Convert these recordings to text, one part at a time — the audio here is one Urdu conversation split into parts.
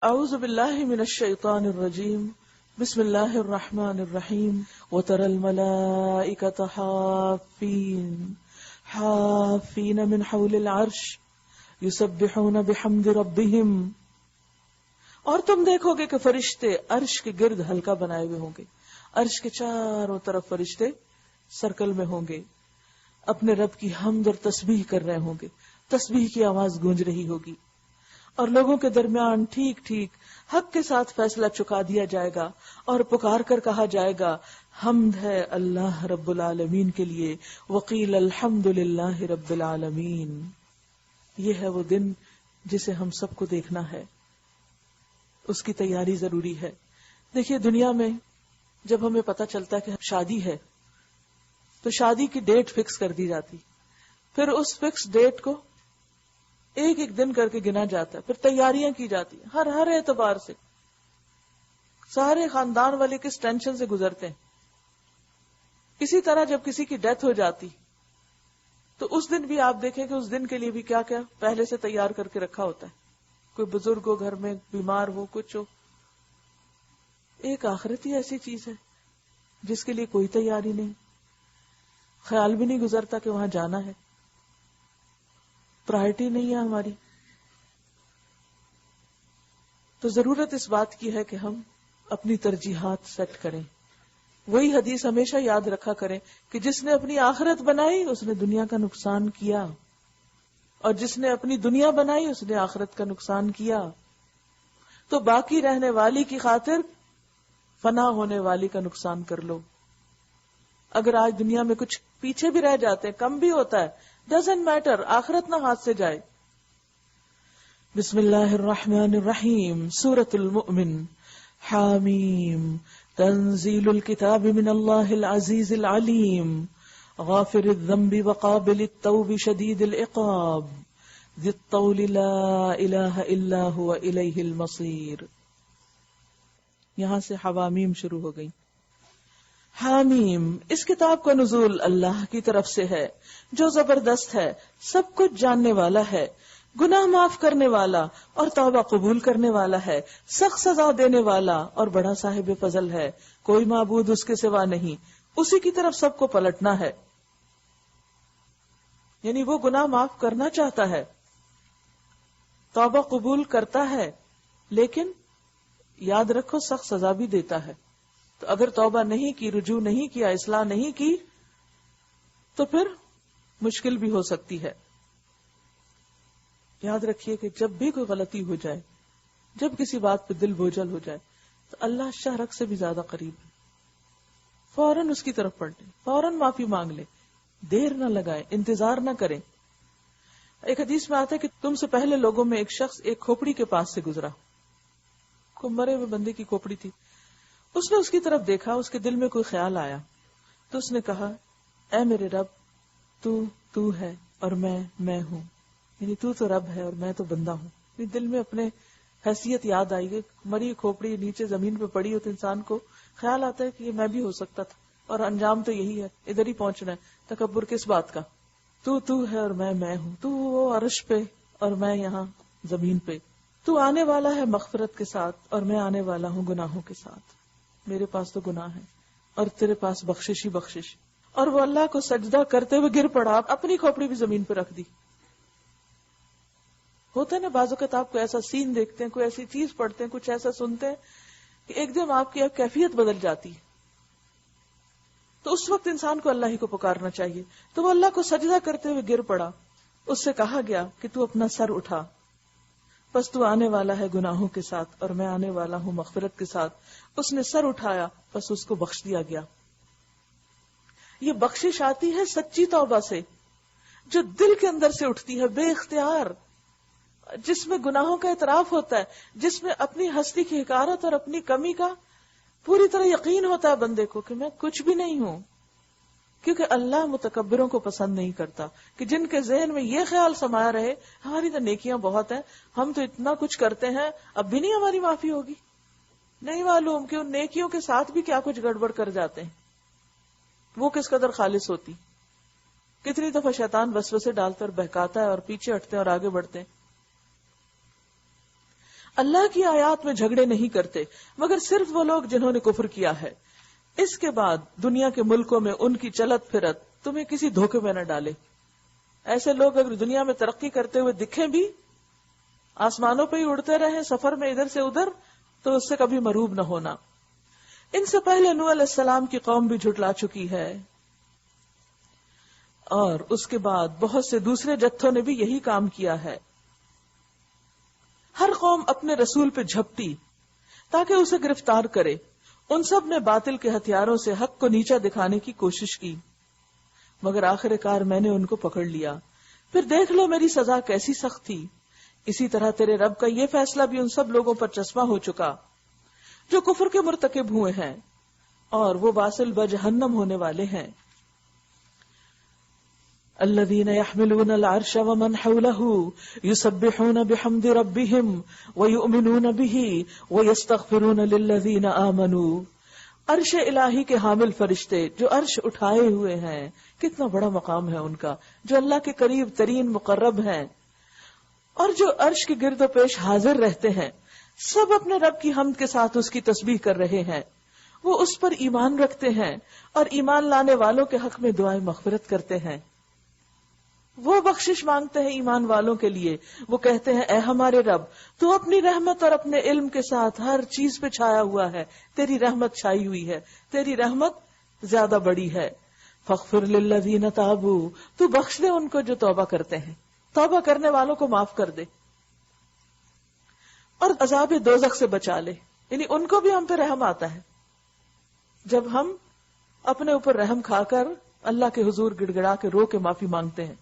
اعوذ باللہ من الشیطان الرجیم بسم اللہ الرحمن الرحیم وترى الملائکۃ حافین من حول العرش یسبحون بحمد ربہم، اور تم دیکھو گے کہ فرشتے عرش کے گرد حلقہ بنائے ہوئے ہوں گے، عرش کے چاروں طرف فرشتے سرکل میں ہوں گے، اپنے رب کی حمد اور تسبیح کر رہے ہوں گے، تسبیح کی آواز گونج رہی ہوگی، اور لوگوں کے درمیان ٹھیک ٹھیک حق کے ساتھ فیصلہ چکا دیا جائے گا، اور پکار کر کہا جائے گا حمد ہے اللہ رب العالمین کے لیے، وقیل الحمد للہ رب العالمین۔ یہ ہے وہ دن جسے ہم سب کو دیکھنا ہے، اس کی تیاری ضروری ہے۔ دیکھیے دنیا میں جب ہمیں پتہ چلتا ہے کہ شادی ہے تو شادی کی ڈیٹ فکس کر دی جاتی، پھر اس فکس ڈیٹ کو ایک ایک دن کر کے گنا جاتا ہے، پھر تیاریاں کی جاتی ہیں ہر اعتبار سے، سارے خاندان والے کس ٹینشن سے گزرتے ہیں۔ اسی طرح جب کسی کی ڈیتھ ہو جاتی تو اس دن بھی آپ دیکھیں کہ اس دن کے لیے بھی کیا کیا پہلے سے تیار کر کے رکھا ہوتا ہے، کوئی بزرگ ہو گھر میں، بیمار ہو، کچھ ہو۔ ایک آخرت ہی ایسی چیز ہے جس کے لیے کوئی تیاری نہیں، خیال بھی نہیں گزرتا کہ وہاں جانا ہے، پرائرٹی نہیں ہے ہماری۔ تو ضرورت اس بات کی ہے کہ ہم اپنی ترجیحات سیٹ کریں۔ وہی حدیث ہمیشہ یاد رکھا کریں کہ جس نے اپنی آخرت بنائی اس نے دنیا کا نقصان کیا، اور جس نے اپنی دنیا بنائی اس نے آخرت کا نقصان کیا۔ تو باقی رہنے والی کی خاطر فنا ہونے والی کا نقصان کر لو۔ اگر آج دنیا میں کچھ پیچھے بھی رہ جاتے ہیں، کم بھی ہوتا ہے، ڈزنٹ میٹر، آخرت نہ ہاتھ سے جائے۔ بسم اللہ الرحمن الرحیم، سورۃ المؤمن، حامیم، تنزیل الکتاب من اللہ العزیز العلیم، غافر الذنب وقابل التوب شدید العقاب، ذی الطول لا الہ الا هو الیہ المصیر۔ یہاں سے حوامیم شروع ہو گئی۔ حامیم، اس کتاب کا نزول اللہ کی طرف سے ہے جو زبردست ہے، سب کچھ جاننے والا ہے، گناہ معاف کرنے والا اور توبہ قبول کرنے والا ہے، سخت سزا دینے والا اور بڑا صاحب فضل ہے، کوئی معبود اس کے سوا نہیں، اسی کی طرف سب کو پلٹنا ہے۔ یعنی وہ گناہ معاف کرنا چاہتا ہے، توبہ قبول کرتا ہے، لیکن یاد رکھو سخت سزا بھی دیتا ہے۔ تو اگر توبہ نہیں کی، رجوع نہیں کیا، اصلاح نہیں کی تو پھر مشکل بھی ہو سکتی ہے۔ یاد رکھیے کہ جب بھی کوئی غلطی ہو جائے، جب کسی بات پہ دل بوجھل ہو جائے تو اللہ شہرک سے بھی زیادہ قریب ہے، فوراً اس کی طرف پلٹیں، فوراً معافی مانگ لیں، دیر نہ لگائیں، انتظار نہ کریں۔ ایک حدیث میں آتا ہے کہ تم سے پہلے لوگوں میں ایک شخص ایک کھوپڑی کے پاس سے گزرا، کو مرے ہوئے بندے کی کھوپڑی تھی، اس نے اس کی طرف دیکھا، اس کے دل میں کوئی خیال آیا تو اس نے کہا اے میرے رب، تو ہے اور میں ہوں، یعنی تو رب ہے اور میں تو بندہ ہوں۔ یعنی دل میں اپنے حیثیت یاد آئی گئی، مری کھوپڑی نیچے زمین پہ پڑی ہو تو انسان کو خیال آتا ہے کہ یہ میں بھی ہو سکتا تھا، اور انجام تو یہی ہے، ادھر ہی پہنچنا ہے۔ تکبر کس بات کا؟ تو ہے اور میں ہوں، تو وہ عرش پہ اور میں یہاں زمین پہ، تو آنے والا ہے مغفرت کے ساتھ اور میں آنے والا ہوں گناہوں کے ساتھ، میرے پاس تو گناہ ہے اور تیرے پاس بخشش ہی بخشش۔ اور وہ اللہ کو سجدہ کرتے ہوئے گر پڑا، اپنی کھوپڑی بھی زمین پہ رکھ دی۔ ہوتا ہے نا بعض اوقات آپ کو ایسا سین دیکھتے ہیں، کوئی ایسی چیز پڑھتے ہیں، کچھ ایسا سنتے ہیں کہ ایک دم آپ کی کیفیت بدل جاتی ہے، تو اس وقت انسان کو اللہ ہی کو پکارنا چاہیے۔ تو وہ اللہ کو سجدہ کرتے ہوئے گر پڑا، اس سے کہا گیا کہ تو اپنا سر اٹھا، بس تو آنے والا ہے گناہوں کے ساتھ اور میں آنے والا ہوں مغفرت کے ساتھ۔ اس نے سر اٹھایا، بس اس کو بخش دیا گیا۔ یہ بخشش آتی ہے سچی توبہ سے، جو دل کے اندر سے اٹھتی ہے بے اختیار، جس میں گناہوں کا اعتراف ہوتا ہے، جس میں اپنی ہستی کی حقارت اور اپنی کمی کا پوری طرح یقین ہوتا ہے بندے کو کہ میں کچھ بھی نہیں ہوں۔ کیونکہ اللہ متکبروں کو پسند نہیں کرتا، کہ جن کے ذہن میں یہ خیال سمایا رہے ہماری تو نیکیاں بہت ہیں، ہم تو اتنا کچھ کرتے ہیں، اب بھی نہیں ہماری معافی ہوگی۔ نہیں معلوم کہ ان نیکیوں کے ساتھ بھی کیا کچھ گڑبڑ کر جاتے ہیں، وہ کس قدر خالص ہوتی۔ کتنی دفعہ شیطان وسوسے ڈالتا اور بہکاتا ہے اور پیچھے ہٹتے ہیں اور آگے بڑھتے ہیں۔ اللہ کی آیات میں جھگڑے نہیں کرتے مگر صرف وہ لوگ جنہوں نے کفر کیا ہے. اس کے بعد دنیا کے ملکوں میں ان کی چلت پھرت تمہیں کسی دھوکے میں نہ ڈالے. ایسے لوگ اگر دنیا میں ترقی کرتے ہوئے دکھیں بھی، آسمانوں پہ ہی اڑتے رہیں سفر میں ادھر سے ادھر، تو اس سے کبھی مروب نہ ہونا. ان سے پہلے نوح علیہ السلام کی قوم بھی جھٹلا چکی ہے، اور اس کے بعد بہت سے دوسرے جتھوں نے بھی یہی کام کیا ہے. ہر قوم اپنے رسول پہ جھپٹی تاکہ اسے گرفتار کرے. ان سب نے باطل کے ہتھیاروں سے حق کو نیچا دکھانے کی کوشش کی، مگر آخر کار میں نے ان کو پکڑ لیا. پھر دیکھ لو میری سزا کیسی سخت تھی. اسی طرح تیرے رب کا یہ فیصلہ بھی ان سب لوگوں پر چشمہ ہو چکا جو کفر کے مرتکب ہوئے ہیں، اور وہ واصل بجہنم ہونے والے ہیں. الذين يحملون العرش ومن حوله يسبحون بحمد ربهم ويؤمنون به ويستغفرون للذين آمنوا. عرش الہی کے حامل فرشتے جو عرش اٹھائے ہوئے ہیں، کتنا بڑا مقام ہے ان کا، جو اللہ کے قریب ترین مقرب ہیں، اور جو عرش کے گرد و پیش حاضر رہتے ہیں، سب اپنے رب کی حمد کے ساتھ اس کی تسبیح کر رہے ہیں. وہ اس پر ایمان رکھتے ہیں اور ایمان لانے والوں کے حق میں دعائیں مغفرت کرتے ہیں. وہ بخشش مانگتے ہیں ایمان والوں کے لیے. وہ کہتے ہیں اے ہمارے رب، تو اپنی رحمت اور اپنے علم کے ساتھ ہر چیز پہ چھایا ہوا ہے. تیری رحمت چھائی ہوئی ہے، تیری رحمت زیادہ بڑی ہے. فاغفر للذین تابوا، تو بخش دے ان کو جو توبہ کرتے ہیں، توبہ کرنے والوں کو معاف کر دے، اور عذاب دوزخ سے بچا لے. یعنی ان کو بھی ہم پہ رحم آتا ہے جب ہم اپنے اوپر رحم کھا کر اللہ کے حضور گڑ گڑا کے رو کے معافی مانگتے ہیں.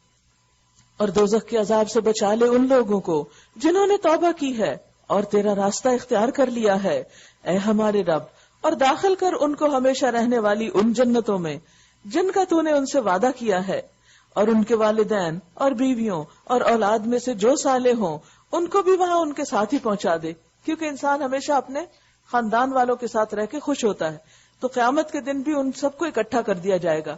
اور دوزخ کے عذاب سے بچا لے ان لوگوں کو جنہوں نے توبہ کی ہے اور تیرا راستہ اختیار کر لیا ہے اے ہمارے رب، اور داخل کر ان کو ہمیشہ رہنے والی ان جنتوں میں جن کا تو نے ان سے وعدہ کیا ہے. اور ان کے والدین اور بیویوں اور اولاد میں سے جو صالح ہوں ان کو بھی وہاں ان کے ساتھ ہی پہنچا دے، کیونکہ انسان ہمیشہ اپنے خاندان والوں کے ساتھ رہ کے خوش ہوتا ہے. تو قیامت کے دن بھی ان سب کو اکٹھا کر دیا جائے گا،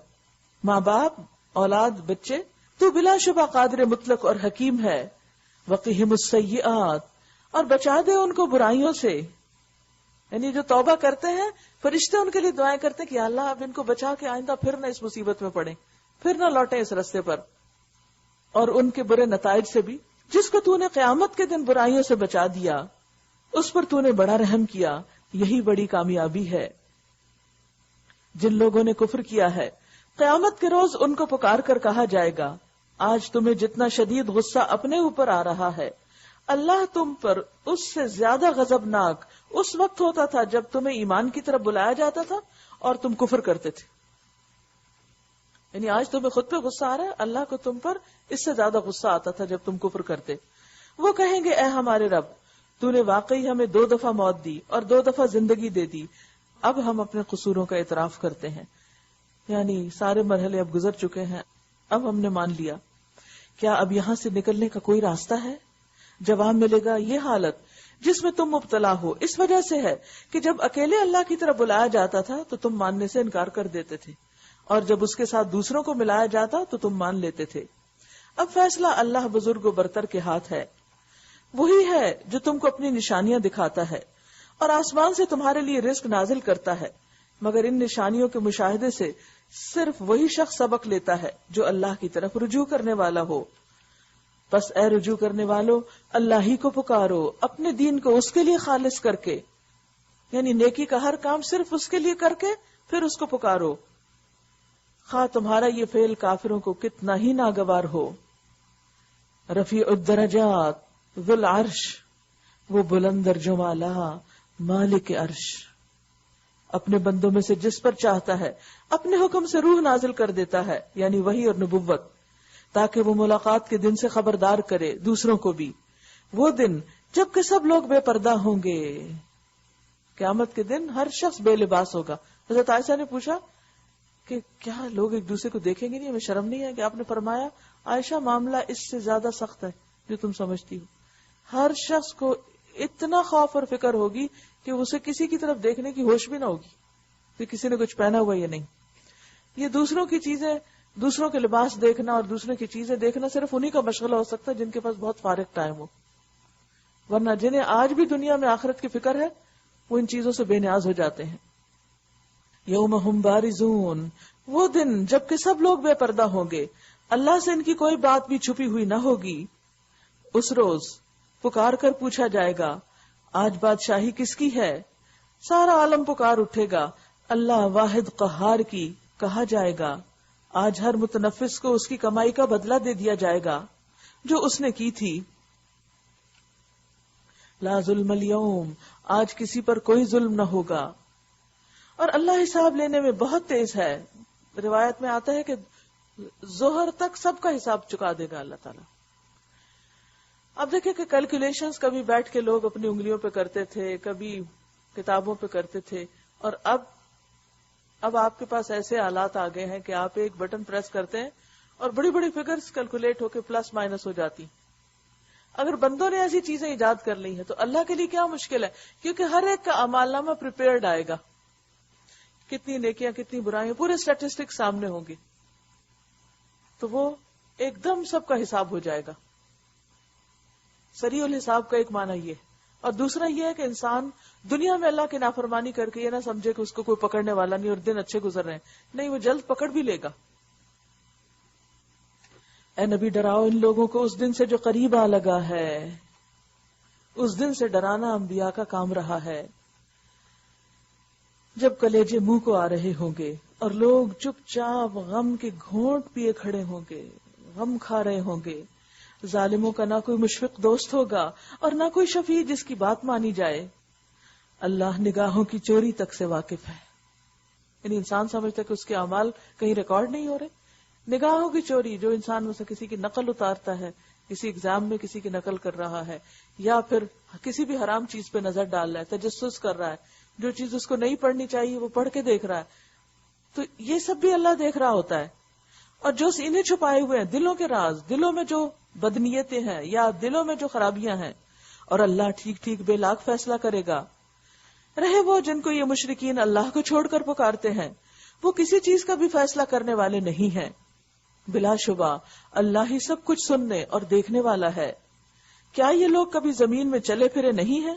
ماں باپ، اولاد، بچے. تو بلا شبہ قادر مطلق اور حکیم ہے. وقہم السیئات، اور بچا دے ان کو برائیوں سے. یعنی جو توبہ کرتے ہیں فرشتے ان کے لیے دعائیں کرتے ہیں کہ اللہ اب ان کو بچا کے آئندہ پھر نہ اس مصیبت میں پڑیں، پھر نہ لوٹیں اس رستے پر. اور ان کے برے نتائج سے بھی. جس کو تو نے قیامت کے دن برائیوں سے بچا دیا اس پر تو نے بڑا رحم کیا، یہی بڑی کامیابی ہے. جن لوگوں نے کفر کیا ہے قیامت کے روز ان کو پکار کر کہا جائے گا آج تمہیں جتنا شدید غصہ اپنے اوپر آ رہا ہے، اللہ تم پر اس سے زیادہ غضبناک اس وقت ہوتا تھا جب تمہیں ایمان کی طرف بلایا جاتا تھا اور تم کفر کرتے تھے. یعنی آج تمہیں خود پہ غصہ آ رہا ہے، اللہ کو تم پر اس سے زیادہ غصہ آتا تھا جب تم کفر کرتے. وہ کہیں گے اے ہمارے رب، تو نے واقعی ہمیں 2 دفعہ موت دی اور 2 دفعہ زندگی دے دی، اب ہم اپنے قصوروں کا اعتراف کرتے ہیں. یعنی سارے مرحلے اب گزر چکے ہیں، اب ہم نے مان لیا. کیا اب یہاں سے نکلنے کا کوئی راستہ ہے؟ جواب ملے گا یہ حالت جس میں تم مبتلا ہو اس وجہ سے ہے کہ جب اکیلے اللہ کی طرف بلایا جاتا تھا تو تم ماننے سے انکار کر دیتے تھے، اور جب اس کے ساتھ دوسروں کو ملایا جاتا تو تم مان لیتے تھے. اب فیصلہ اللہ بزرگ و برتر کے ہاتھ ہے. وہی ہے جو تم کو اپنی نشانیاں دکھاتا ہے اور آسمان سے تمہارے لیے رزق نازل کرتا ہے، مگر ان نشانیوں کے مشاہدے سے صرف وہی شخص سبق لیتا ہے جو اللہ کی طرف رجوع کرنے والا ہو. بس اے رجوع کرنے والو، اللہ ہی کو پکارو اپنے دین کو اس کے لیے خالص کر کے، یعنی نیکی کا ہر کام صرف اس کے لیے کر کے پھر اس کو پکارو، خواہ تمہارا یہ فعل کافروں کو کتنا ہی ناگوار ہو. رفیع الدرجات ذو العرش، وہ بلند درجوں والا مالک عرش، اپنے بندوں میں سے جس پر چاہتا ہے اپنے حکم سے روح نازل کر دیتا ہے، یعنی وحی اور نبوت، تاکہ وہ ملاقات کے دن سے خبردار کرے دوسروں کو بھی. وہ دن جب کہ سب لوگ بے پردہ ہوں گے. قیامت کے دن ہر شخص بے لباس ہوگا. حضرت عائشہ نے پوچھا کہ کیا لوگ ایک دوسرے کو دیکھیں گے نہیں، ہمیں شرم نہیں ہے؟ کہ آپ نے فرمایا عائشہ معاملہ اس سے زیادہ سخت ہے جو تم سمجھتی ہو. ہر شخص کو اتنا خوف اور فکر ہوگی کہ اسے کسی کی طرف دیکھنے کی ہوش بھی نہ ہوگی کہ کسی نے کچھ پہنا ہوا یا نہیں. یہ دوسروں کی چیزیں، دوسروں کے لباس دیکھنا اور دوسروں کی چیزیں دیکھنا صرف انہی کا مشغلہ ہو سکتا ہے جن کے پاس بہت فارغ ٹائم ہو. ورنہ جنہیں آج بھی دنیا میں آخرت کی فکر ہے وہ ان چیزوں سے بے نیاز ہو جاتے ہیں. یوم ہم بارزون، وہ دن جب کہ سب لوگ بے پردہ ہوں گے، اللہ سے ان کی کوئی بات بھی چھپی ہوئی نہ ہوگی. اس روز پکار کر پوچھا جائے گا آج بادشاہی کس کی ہے؟ سارا عالم پکار اٹھے گا اللہ واحد قہار کی. کہا جائے گا آج ہر متنفس کو اس کی کمائی کا بدلہ دے دیا جائے گا جو اس نے کی تھی. لا ظلم اليوم، آج کسی پر کوئی ظلم نہ ہوگا. اور اللہ حساب لینے میں بہت تیز ہے. روایت میں آتا ہے کہ ظہر تک سب کا حساب چکا دے گا اللہ تعالیٰ. اب دیکھیں کہ کیلکولیشنز کبھی بیٹھ کے لوگ اپنی انگلیوں پہ کرتے تھے، کبھی کتابوں پہ کرتے تھے، اور اب آپ کے پاس ایسے آلات آ گئے ہیں کہ آپ ایک بٹن پریس کرتے ہیں اور بڑی بڑی فگرز کیلکولیٹ ہو کے پلس مائنس ہو جاتی. اگر بندوں نے ایسی چیزیں ایجاد کر لی ہیں تو اللہ کے لیے کیا مشکل ہے، کیونکہ ہر ایک کا اعمال نامہ پریپیئرڈ آئے گا، کتنی نیکیاں کتنی برائیاں پورے اسٹیٹسٹک سامنے ہوں گے، تو وہ ایک دم سب کا حساب ہو جائے گا. سریع الحساب کا ایک معنی یہ، اور دوسرا یہ ہے کہ انسان دنیا میں اللہ کی نافرمانی کر کے یہ نہ سمجھے کہ اس کو کوئی پکڑنے والا نہیں اور دن اچھے گزر رہے ہیں. نہیں، وہ جلد پکڑ بھی لے گا. اے نبی ڈراؤ ان لوگوں کو اس دن سے جو قریب آ لگا ہے. اس دن سے ڈرانا انبیاء کا کام رہا ہے. جب کلیجے منہ کو آ رہے ہوں گے اور لوگ چپ چاپ غم کے گھونٹ پیے کھڑے ہوں گے، غم کھا رہے ہوں گے. ظالموں کا نہ کوئی مشفق دوست ہوگا اور نہ کوئی شفیع جس کی بات مانی جائے. اللہ نگاہوں کی چوری تک سے واقف ہے. یعنی انسان سمجھتا ہے کہ اس کے اعمال کہیں ریکارڈ نہیں ہو رہے. نگاہوں کی چوری، جو انسان میں سے کسی کی نقل اتارتا ہے، کسی ایگزام میں کسی کی نقل کر رہا ہے، یا پھر کسی بھی حرام چیز پہ نظر ڈال رہا ہے، تجسس کر رہا ہے، جو چیز اس کو نہیں پڑھنی چاہیے وہ پڑھ کے دیکھ رہا ہے، تو یہ سب بھی اللہ دیکھ رہا ہوتا ہے. اور جو انہیں چھپائے ہوئے ہیں دلوں کے راز، دلوں میں جو بدنیتیں ہیں یا دلوں میں جو خرابیاں ہیں، اور اللہ ٹھیک ٹھیک بے لاکھ فیصلہ کرے گا. رہے وہ جن کو یہ مشرکین اللہ کو چھوڑ کر پکارتے ہیں، وہ کسی چیز کا بھی فیصلہ کرنے والے نہیں ہیں. بلا شبہ اللہ ہی سب کچھ سننے اور دیکھنے والا ہے. کیا یہ لوگ کبھی زمین میں چلے پھرے نہیں ہیں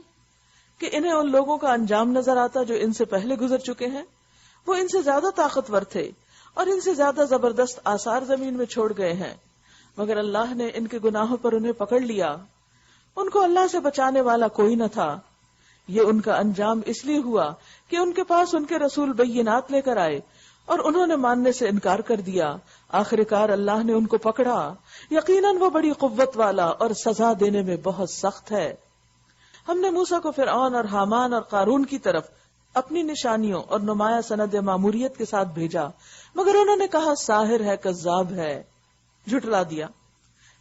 کہ انہیں ان لوگوں کا انجام نظر آتا جو ان سے پہلے گزر چکے ہیں؟ وہ ان سے زیادہ طاقتور تھے اور ان سے زیادہ زبردست آثار زمین میں چھوڑ گئے ہیں، مگر اللہ نے ان کے گناہوں پر انہیں پکڑ لیا. ان کو اللہ سے بچانے والا کوئی نہ تھا. یہ ان کا انجام اس لیے ہوا کہ ان کے پاس ان کے رسول بینات لے کر آئے اور انہوں نے ماننے سے انکار کر دیا. آخرکار اللہ نے ان کو پکڑا. یقیناً وہ بڑی قوت والا اور سزا دینے میں بہت سخت ہے. ہم نے موسیٰ کو فرعون اور حامان اور قارون کی طرف اپنی نشانیوں اور نمایاں سند ماموریت کے ساتھ بھیجا، مگر انہوں نے کہا ساحر ہے، کذاب ہے، جھٹلا دیا.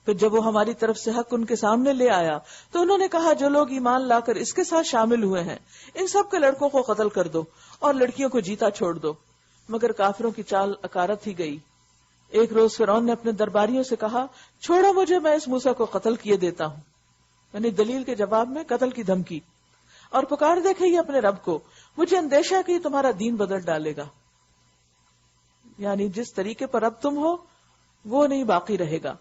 پھر جب وہ ہماری طرف سے حق ان کے سامنے لے آیا تو انہوں نے کہا جو لوگ ایمان لا کر اس کے ساتھ شامل ہوئے ہیں ان سب کے لڑکوں کو قتل کر دو اور لڑکیوں کو جیتا چھوڑ دو. مگر کافروں کی چال اکارت ہی گئی. ایک روز فرعون نے اپنے درباریوں سے کہا چھوڑو مجھے، میں اس موسیٰ کو قتل کیے دیتا ہوں. یعنی دلیل کے جواب میں قتل کی دھمکی. اور پکار دیکھے یہ اپنے رب کو، مجھے اندیشہ کہ یہ تمہارا دین بدل ڈالے گا. یعنی جس طریقے پر اب تم ہو وہ نہیں باقی رہے گا،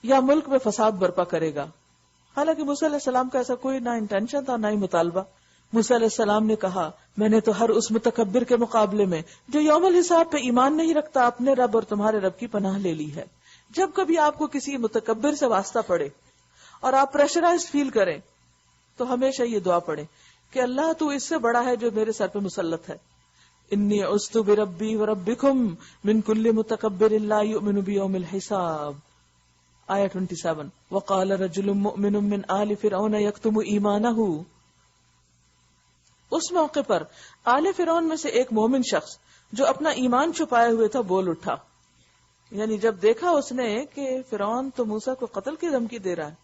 یا ملک میں فساد برپا کرے گا. حالانکہ موسیٰ علیہ السلام کا ایسا کوئی نہ انٹینشن تھا نہ ہی مطالبہ. موسیٰ علیہ السلام نے کہا میں نے تو ہر اس متکبر کے مقابلے میں جو یوم الحساب پہ ایمان نہیں رکھتا اپنے رب اور تمہارے رب کی پناہ لے لی ہے. جب کبھی آپ کو کسی متکبر سے واسطہ پڑے اور آپ پریشرائز فیل کریں تو ہمیشہ یہ دعا پڑھیں کہ اللہ تو اس سے بڑا ہے جو میرے سر پہ مسلط ہے. انی عذت بربی وربکم من کل متکبر لا یؤمن بیوم الحساب. آیہ 27. وقال رجل مؤمن من آل فرعون یکتم ایمانہ. اس موقع پر آل فرعون میں سے ایک مومن شخص جو اپنا ایمان چھپائے ہوئے تھا بول اٹھا. یعنی جب دیکھا اس نے کہ فرعون تو موسیٰ کو قتل کی دھمکی دے رہا ہے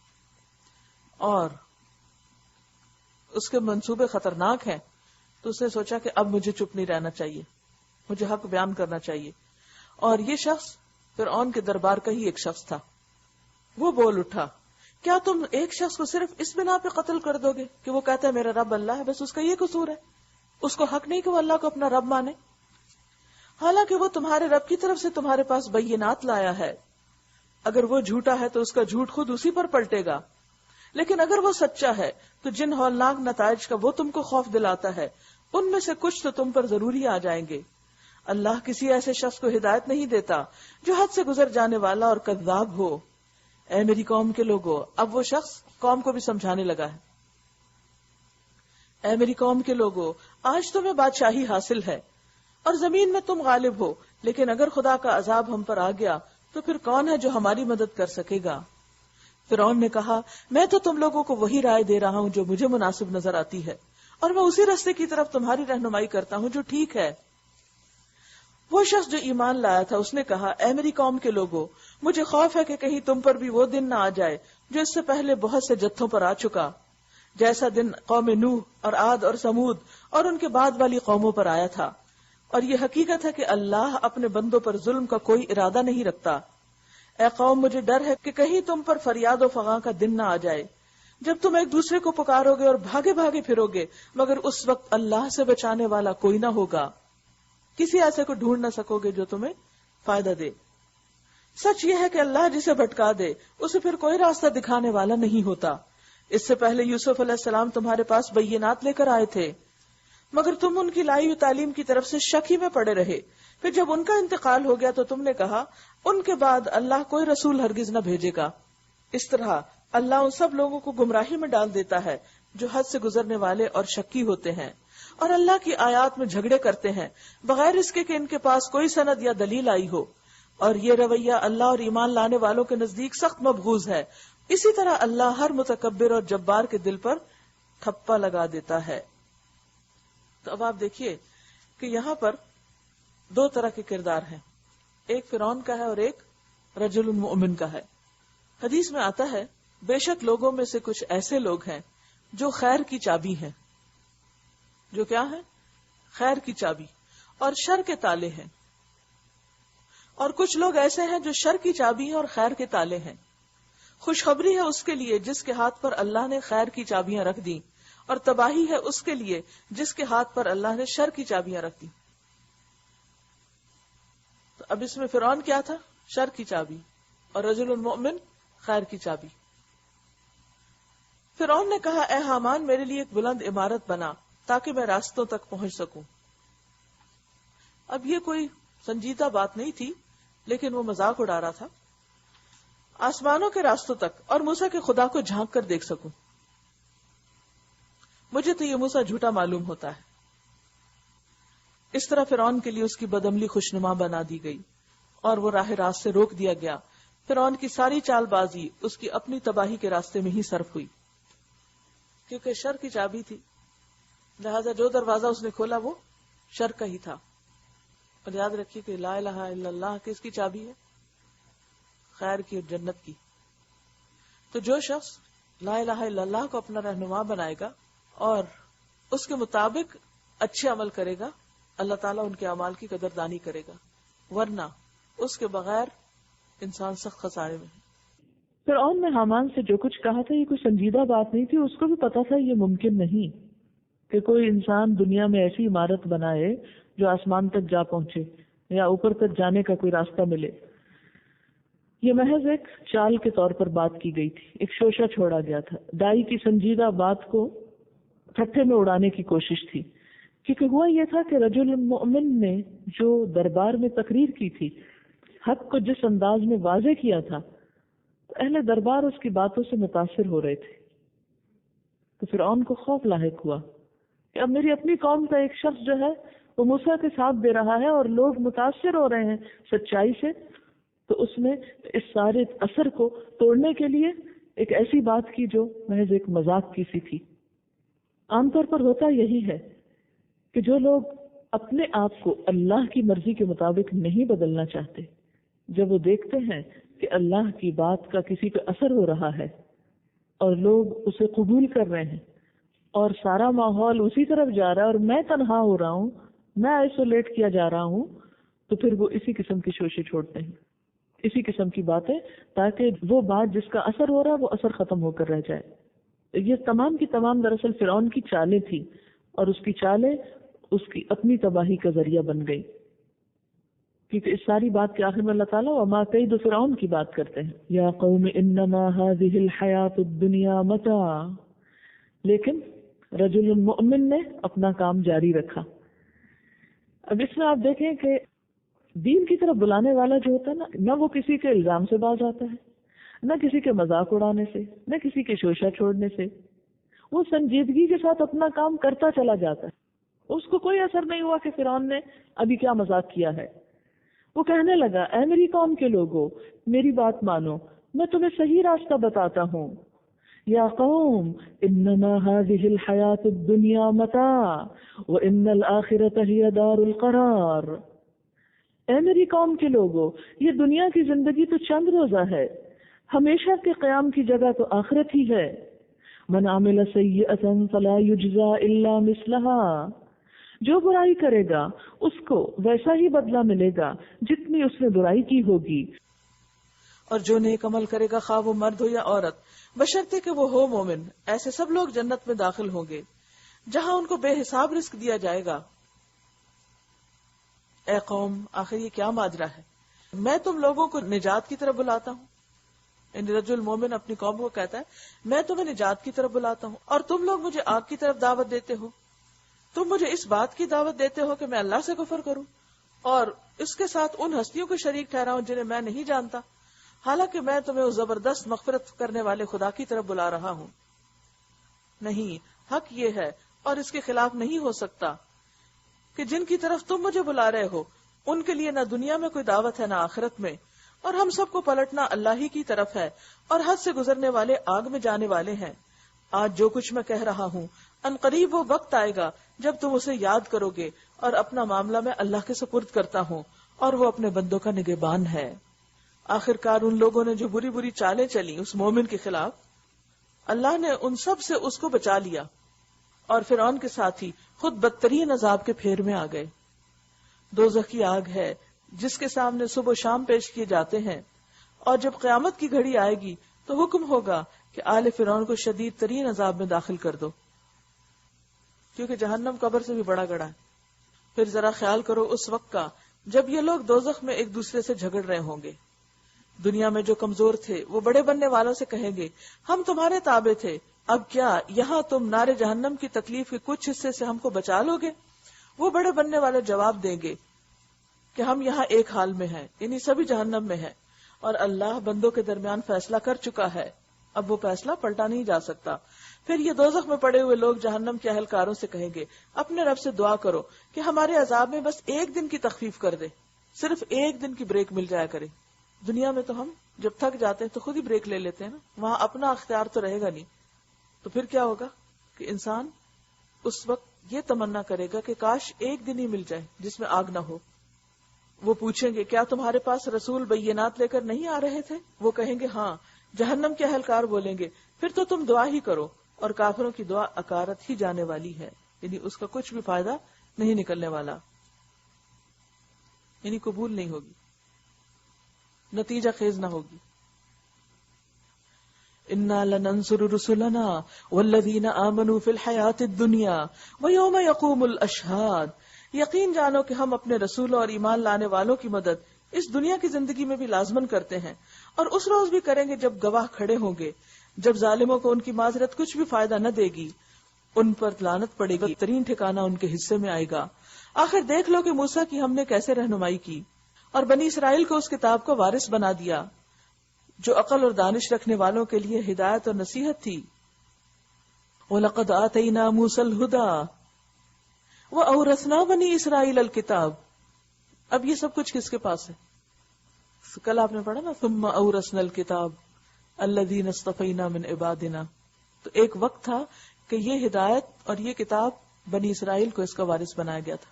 اور اس کے منصوبے خطرناک ہیں، تو اس نے سوچا کہ اب مجھے چپ نہیں رہنا چاہیے، مجھے حق بیان کرنا چاہیے. اور یہ شخص فرعون کے دربار کا ہی ایک شخص تھا. وہ بول اٹھا کیا تم ایک شخص کو صرف اس بنا پہ قتل کر دو گے کہ وہ کہتا ہے میرا رب اللہ ہے، بس اس کا یہ قصور ہے، اس کو حق نہیں کہ وہ اللہ کو اپنا رب مانے، حالانکہ وہ تمہارے رب کی طرف سے تمہارے پاس بینات لایا ہے. اگر وہ جھوٹا ہے تو اس کا جھوٹ خود اسی پر پلٹے گا. لیکن اگر وہ سچا ہے تو جن ہولناک نتائج کا وہ تم کو خوف دلاتا ہے ان میں سے کچھ تو تم پر ضروری آ جائیں گے۔ اللہ کسی ایسے شخص کو ہدایت نہیں دیتا جو حد سے گزر جانے والا اور کذاب ہو۔ اے میری قوم کے لوگو، اب وہ شخص قوم کو بھی سمجھانے لگا ہے۔ اے میری قوم کے لوگو، آج تمہیں بادشاہی حاصل ہے اور زمین میں تم غالب ہو، لیکن اگر خدا کا عذاب ہم پر آ گیا تو پھر کون ہے جو ہماری مدد کر سکے گا؟ فرعون نے کہا، میں تو تم لوگوں کو وہی رائے دے رہا ہوں جو مجھے مناسب نظر آتی ہے، اور میں اسی راستے کی طرف تمہاری رہنمائی کرتا ہوں جو ٹھیک ہے۔ وہ شخص جو ایمان لایا تھا اس نے کہا، اے میری قوم کے لوگوں، مجھے خوف ہے کہ کہیں تم پر بھی وہ دن نہ آ جائے جو اس سے پہلے بہت سے جتھوں پر آ چکا، جیسا دن قوم نوح اور عاد اور سمود اور ان کے بعد والی قوموں پر آیا تھا۔ اور یہ حقیقت ہے کہ اللہ اپنے بندوں پر ظلم کا کوئی ارادہ نہیں رکھتا۔ اے قوم، مجھے ڈر ہے کہ کہیں تم پر فریاد و فغاں کا دن نہ آ جائے جب تم ایک دوسرے کو پکارو گے اور بھاگے بھاگے پھرو گے، مگر اس وقت اللہ سے بچانے والا کوئی نہ ہوگا، کسی ایسے کو ڈھونڈ نہ سکو گے جو تمہیں فائدہ دے۔ سچ یہ ہے کہ اللہ جسے بھٹکا دے اسے پھر کوئی راستہ دکھانے والا نہیں ہوتا۔ اس سے پہلے یوسف علیہ السلام تمہارے پاس بینات لے کر آئے تھے، مگر تم ان کی لائی ہوئی تعلیم کی طرف سے شک ہی میں پڑے رہے۔ پھر جب ان کا انتقال ہو گیا تو تم نے کہا، ان کے بعد اللہ کوئی رسول ہرگز نہ بھیجے گا۔ اس طرح اللہ ان سب لوگوں کو گمراہی میں ڈال دیتا ہے جو حد سے گزرنے والے اور شکی ہوتے ہیں اور اللہ کی آیات میں جھگڑے کرتے ہیں بغیر اس کے کہ ان کے پاس کوئی سند یا دلیل آئی ہو، اور یہ رویہ اللہ اور ایمان لانے والوں کے نزدیک سخت مبغوض ہے۔ اسی طرح اللہ ہر متکبر اور جبار کے دل پر ٹھپا لگا دیتا ہے۔ تو اب آپ دیکھیے کہ یہاں پر دو طرح کے کردار ہیں، ایک فرعون کا ہے اور ایک رجل مؤمن کا ہے۔ حدیث میں آتا ہے، بے شک لوگوں میں سے کچھ ایسے لوگ ہیں جو خیر کی چابی ہیں، جو کیا ہے؟ خیر کی چابی، اور شر کے تالے ہیں، اور کچھ لوگ ایسے ہیں جو شر کی چابی ہیں اور خیر کے تالے ہیں۔ خوشخبری ہے اس کے لیے جس کے ہاتھ پر اللہ نے خیر کی چابیاں رکھ دیں، اور تباہی ہے اس کے لیے جس کے ہاتھ پر اللہ نے شر کی چابیاں رکھ دیں۔ تو اب اس میں فرعون کیا تھا؟ شر کی چابی، اور رجل المؤمن خیر کی چابی۔ فرعون نے کہا، اے حامان، میرے لیے ایک بلند عمارت بنا تاکہ میں راستوں تک پہنچ سکوں۔ اب یہ کوئی سنجیدہ بات نہیں تھی، لیکن وہ مذاق اڑا رہا تھا۔ آسمانوں کے راستوں تک، اور موسیٰ کے خدا کو جھانک کر دیکھ سکوں۔ مجھے تو یہ موسیٰ جھوٹا معلوم ہوتا ہے۔ اس طرح فرعون کے لیے اس کی بدعملی خوشنما بنا دی گئی اور وہ راہ راست سے روک دیا گیا۔ فرعون کی ساری چال بازی اس کی اپنی تباہی کے راستے میں ہی صرف ہوئی، کیونکہ شر کی چابی تھی، لہذا جو دروازہ اس نے کھولا وہ شر کا ہی تھا۔ اور یاد رکھیے کہ لا الہ الا اللہ کس کی چابی ہے؟ خیر کی اور جنت کی۔ تو جو شخص لا الہ الا اللہ کو اپنا رہنما بنائے گا اور اس کے مطابق اچھے عمل کرے گا، اللہ تعالیٰ ان کے اعمال کی قدردانی کرے گا، ورنہ اس کے بغیر انسان سخت خسارے میں ہے۔ فرعون نے حامان سے جو کچھ کہا تھا یہ کوئی سنجیدہ بات نہیں تھی، اس کو بھی پتا تھا یہ ممکن نہیں کہ کوئی انسان دنیا میں ایسی عمارت بنائے جو آسمان تک جا پہنچے یا اوپر تک جانے کا کوئی راستہ ملے۔ یہ محض ایک چال کے طور پر بات کی گئی تھی، ایک شوشہ چھوڑا گیا تھا، دائی کی سنجیدہ بات کو ٹھٹھے میں اڑانے کی کوشش تھی۔ کیونکہ ہوا یہ تھا کہ رجل المؤمن نے جو دربار میں تقریر کی تھی، حق کو جس انداز میں واضح کیا تھا، اہل دربار اس کی باتوں سے متاثر ہو رہے تھے۔ تو فرعون کو خوف لاحق ہوا کہ اب میری اپنی قوم کا ایک شخص جو ہے وہ موسیٰ کے ساتھ دے رہا ہے اور لوگ متاثر ہو رہے ہیں سچائی سے، تو اس نے اس سارے اثر کو توڑنے کے لیے ایک ایسی بات کی جو محض ایک مذاق کی سی تھی۔ عام طور پر ہوتا یہی ہے کہ جو لوگ اپنے آپ کو اللہ کی مرضی کے مطابق نہیں بدلنا چاہتے، جب وہ دیکھتے ہیں کہ اللہ کی بات کا کسی پہ اثر ہو رہا ہے اور لوگ اسے قبول کر رہے ہیں اور سارا ماحول اسی طرف جا رہا ہے اور میں تنہا ہو رہا ہوں، میں آئسولیٹ کیا جا رہا ہوں، تو پھر وہ اسی قسم کی شوشے چھوڑتے ہیں، اسی قسم کی باتیں، تاکہ وہ بات جس کا اثر ہو رہا ہے وہ اثر ختم ہو کر رہ جائے۔ یہ تمام کی تمام دراصل فرعون کی چالیں تھیں، اور اس کی چالیں اس کی اپنی تباہی کا ذریعہ بن گئی۔ کیونکہ اس ساری بات کے آخر میں اللہ تعالیٰ وما کید فرعون کی بات کرتے ہیں. یا قوم انما هذه الحیات الدنیا متاع. لیکن رجل مؤمن نے اپنا کام جاری رکھا. اب اس میں آپ دیکھیں کہ دین کی طرف بلانے والا جو ہوتا ہے نا، نہ وہ کسی کے الزام سے باز آتا ہے، نہ کسی کے مذاق اڑانے سے، نہ کسی کے شوشہ چھوڑنے سے. وہ سنجیدگی کے ساتھ اپنا کام کرتا چلا جاتا ہے. اس کو کوئی اثر نہیں ہوا کہ فرعون نے ابھی کیا مذاق کیا ہے. وہ کہنے لگا اے میری قوم کے لوگوں، میری بات مانو، میں تمہیں صحیح راستہ بتاتا ہوں. یا قوم انما هذه الحیات الدنیا متاع وان الآخرة هي دار القرار. اے میری قوم کے لوگوں، یہ دنیا کی زندگی تو چند روزہ ہے، ہمیشہ کے قیام کی جگہ تو آخرت ہی ہے. من عمل سیئة فلا یجزا الا مثلها. جو برائی کرے گا اس کو ویسا ہی بدلہ ملے گا جتنی اس نے برائی کی ہوگی. اور جو نیک عمل کرے گا خواہ وہ مرد ہو یا عورت، بشرطے کہ وہ ہو مومن، ایسے سب لوگ جنت میں داخل ہوں گے جہاں ان کو بے حساب رزق دیا جائے گا. اے قوم، آخر یہ کیا ماجرا ہے؟ میں تم لوگوں کو نجات کی طرف بلاتا ہوں. یعنی رجل مومن اپنی قوم کو کہتا ہے میں تمہیں نجات کی طرف بلاتا ہوں اور تم لوگ مجھے آگ کی طرف دعوت دیتے ہو. تم مجھے اس بات کی دعوت دیتے ہو کہ میں اللہ سے کفر کروں اور اس کے ساتھ ان ہستیوں کو شریک ٹھہراؤں جنہیں میں نہیں جانتا، حالانکہ میں تمہیں اس زبردست مغفرت کرنے والے خدا کی طرف بلا رہا ہوں. نہیں، حق یہ ہے اور اس کے خلاف نہیں ہو سکتا کہ جن کی طرف تم مجھے بلا رہے ہو ان کے لیے نہ دنیا میں کوئی دعوت ہے نہ آخرت میں، اور ہم سب کو پلٹنا اللہ ہی کی طرف ہے اور حد سے گزرنے والے آگ میں جانے والے ہیں. آج جو کچھ میں کہہ رہا ہوں ان قریب وہ وقت آئے گا جب تم اسے یاد کرو گے، اور اپنا معاملہ میں اللہ کے سپرد کرتا ہوں اور وہ اپنے بندوں کا نگہبان ہے. آخر کار ان لوگوں نے جو بری بری چالیں چلی اس مومن کے خلاف، اللہ نے ان سب سے اس کو بچا لیا اور فرعون کے ساتھ ہی خود بدترین عذاب کے پھیر میں آ گئے. دوزخ کی آگ ہے جس کے سامنے صبح و شام پیش کیے جاتے ہیں، اور جب قیامت کی گھڑی آئے گی تو حکم ہوگا کہ آل فرعون کو شدید ترین عذاب میں داخل کر دو، کیونکہ جہنم قبر سے بھی بڑا گڑا ہے. پھر ذرا خیال کرو اس وقت کا جب یہ لوگ دوزخ میں ایک دوسرے سے جھگڑ رہے ہوں گے. دنیا میں جو کمزور تھے وہ بڑے بننے والوں سے کہیں گے ہم تمہارے تابع تھے، اب کیا یہاں تم نار جہنم کی تکلیف کے کچھ حصے سے ہم کو بچا لو گے؟ وہ بڑے بننے والے جواب دیں گے کہ ہم یہاں ایک حال میں ہیں، یعنی سبھی جہنم میں ہیں، اور اللہ بندوں کے درمیان فیصلہ کر چکا ہے، اب وہ فیصلہ پلٹا نہیں جا سکتا. پھر یہ دوزخ میں پڑے ہوئے لوگ جہنم کے اہلکاروں سے کہیں گے اپنے رب سے دعا کرو کہ ہمارے عذاب میں بس ایک دن کی تخفیف کر دے، صرف ایک دن کی بریک مل جایا کرے. دنیا میں تو ہم جب تھک جاتے ہیں تو خود ہی بریک لے لیتے ہیں نا، وہاں اپنا اختیار تو رہے گا نہیں. تو پھر کیا ہوگا کہ انسان اس وقت یہ تمنا کرے گا کہ کاش ایک دن ہی مل جائے جس میں آگ نہ ہو. وہ پوچھیں گے کیا تمہارے پاس رسول بینات لے کر نہیں آ رہے تھے؟ وہ کہیں گے ہاں. جہنم کے اہلکار بولیں گے پھر تو تم دعا ہی کرو، اور کافروں کی دعا اکارت ہی جانے والی ہے، یعنی اس کا کچھ بھی فائدہ نہیں نکلنے والا، یعنی قبول نہیں ہوگی، نتیجہ خیز نہ ہوگی. انا لننصر رسلنا والذین آمنوا فی الحیات الدنیا ویوم یقوم الاشہاد. یقین جانو کہ ہم اپنے رسولوں اور ایمان لانے والوں کی مدد اس دنیا کی زندگی میں بھی لازمن کرتے ہیں، اور اس روز بھی کریں گے جب گواہ کھڑے ہوں گے، جب ظالموں کو ان کی معذرت کچھ بھی فائدہ نہ دے گی، ان پر لعنت پڑے گی، ترین ٹھکانہ ان کے حصے میں آئے گا. آخر دیکھ لو کہ موسیٰ کی ہم نے کیسے رہنمائی کی اور بنی اسرائیل کو اس کتاب کا وارث بنا دیا جو عقل اور دانش رکھنے والوں کے لیے ہدایت اور نصیحت تھی. وَلَقَدْ آتَيْنَا مُوسَى الْهُدَى وَأَوْرَثْنَا بَنِي إِسْرَائِيلَ الْكِتَابَ. اب یہ سب کچھ کس کے پاس ہے؟ کل آپ نے پڑھا نا ثم اورثنا الکتاب الذین اصطفینا من عبادنا. تو ایک وقت تھا کہ یہ ہدایت اور یہ کتاب بنی اسرائیل کو اس کا وارث بنایا گیا تھا.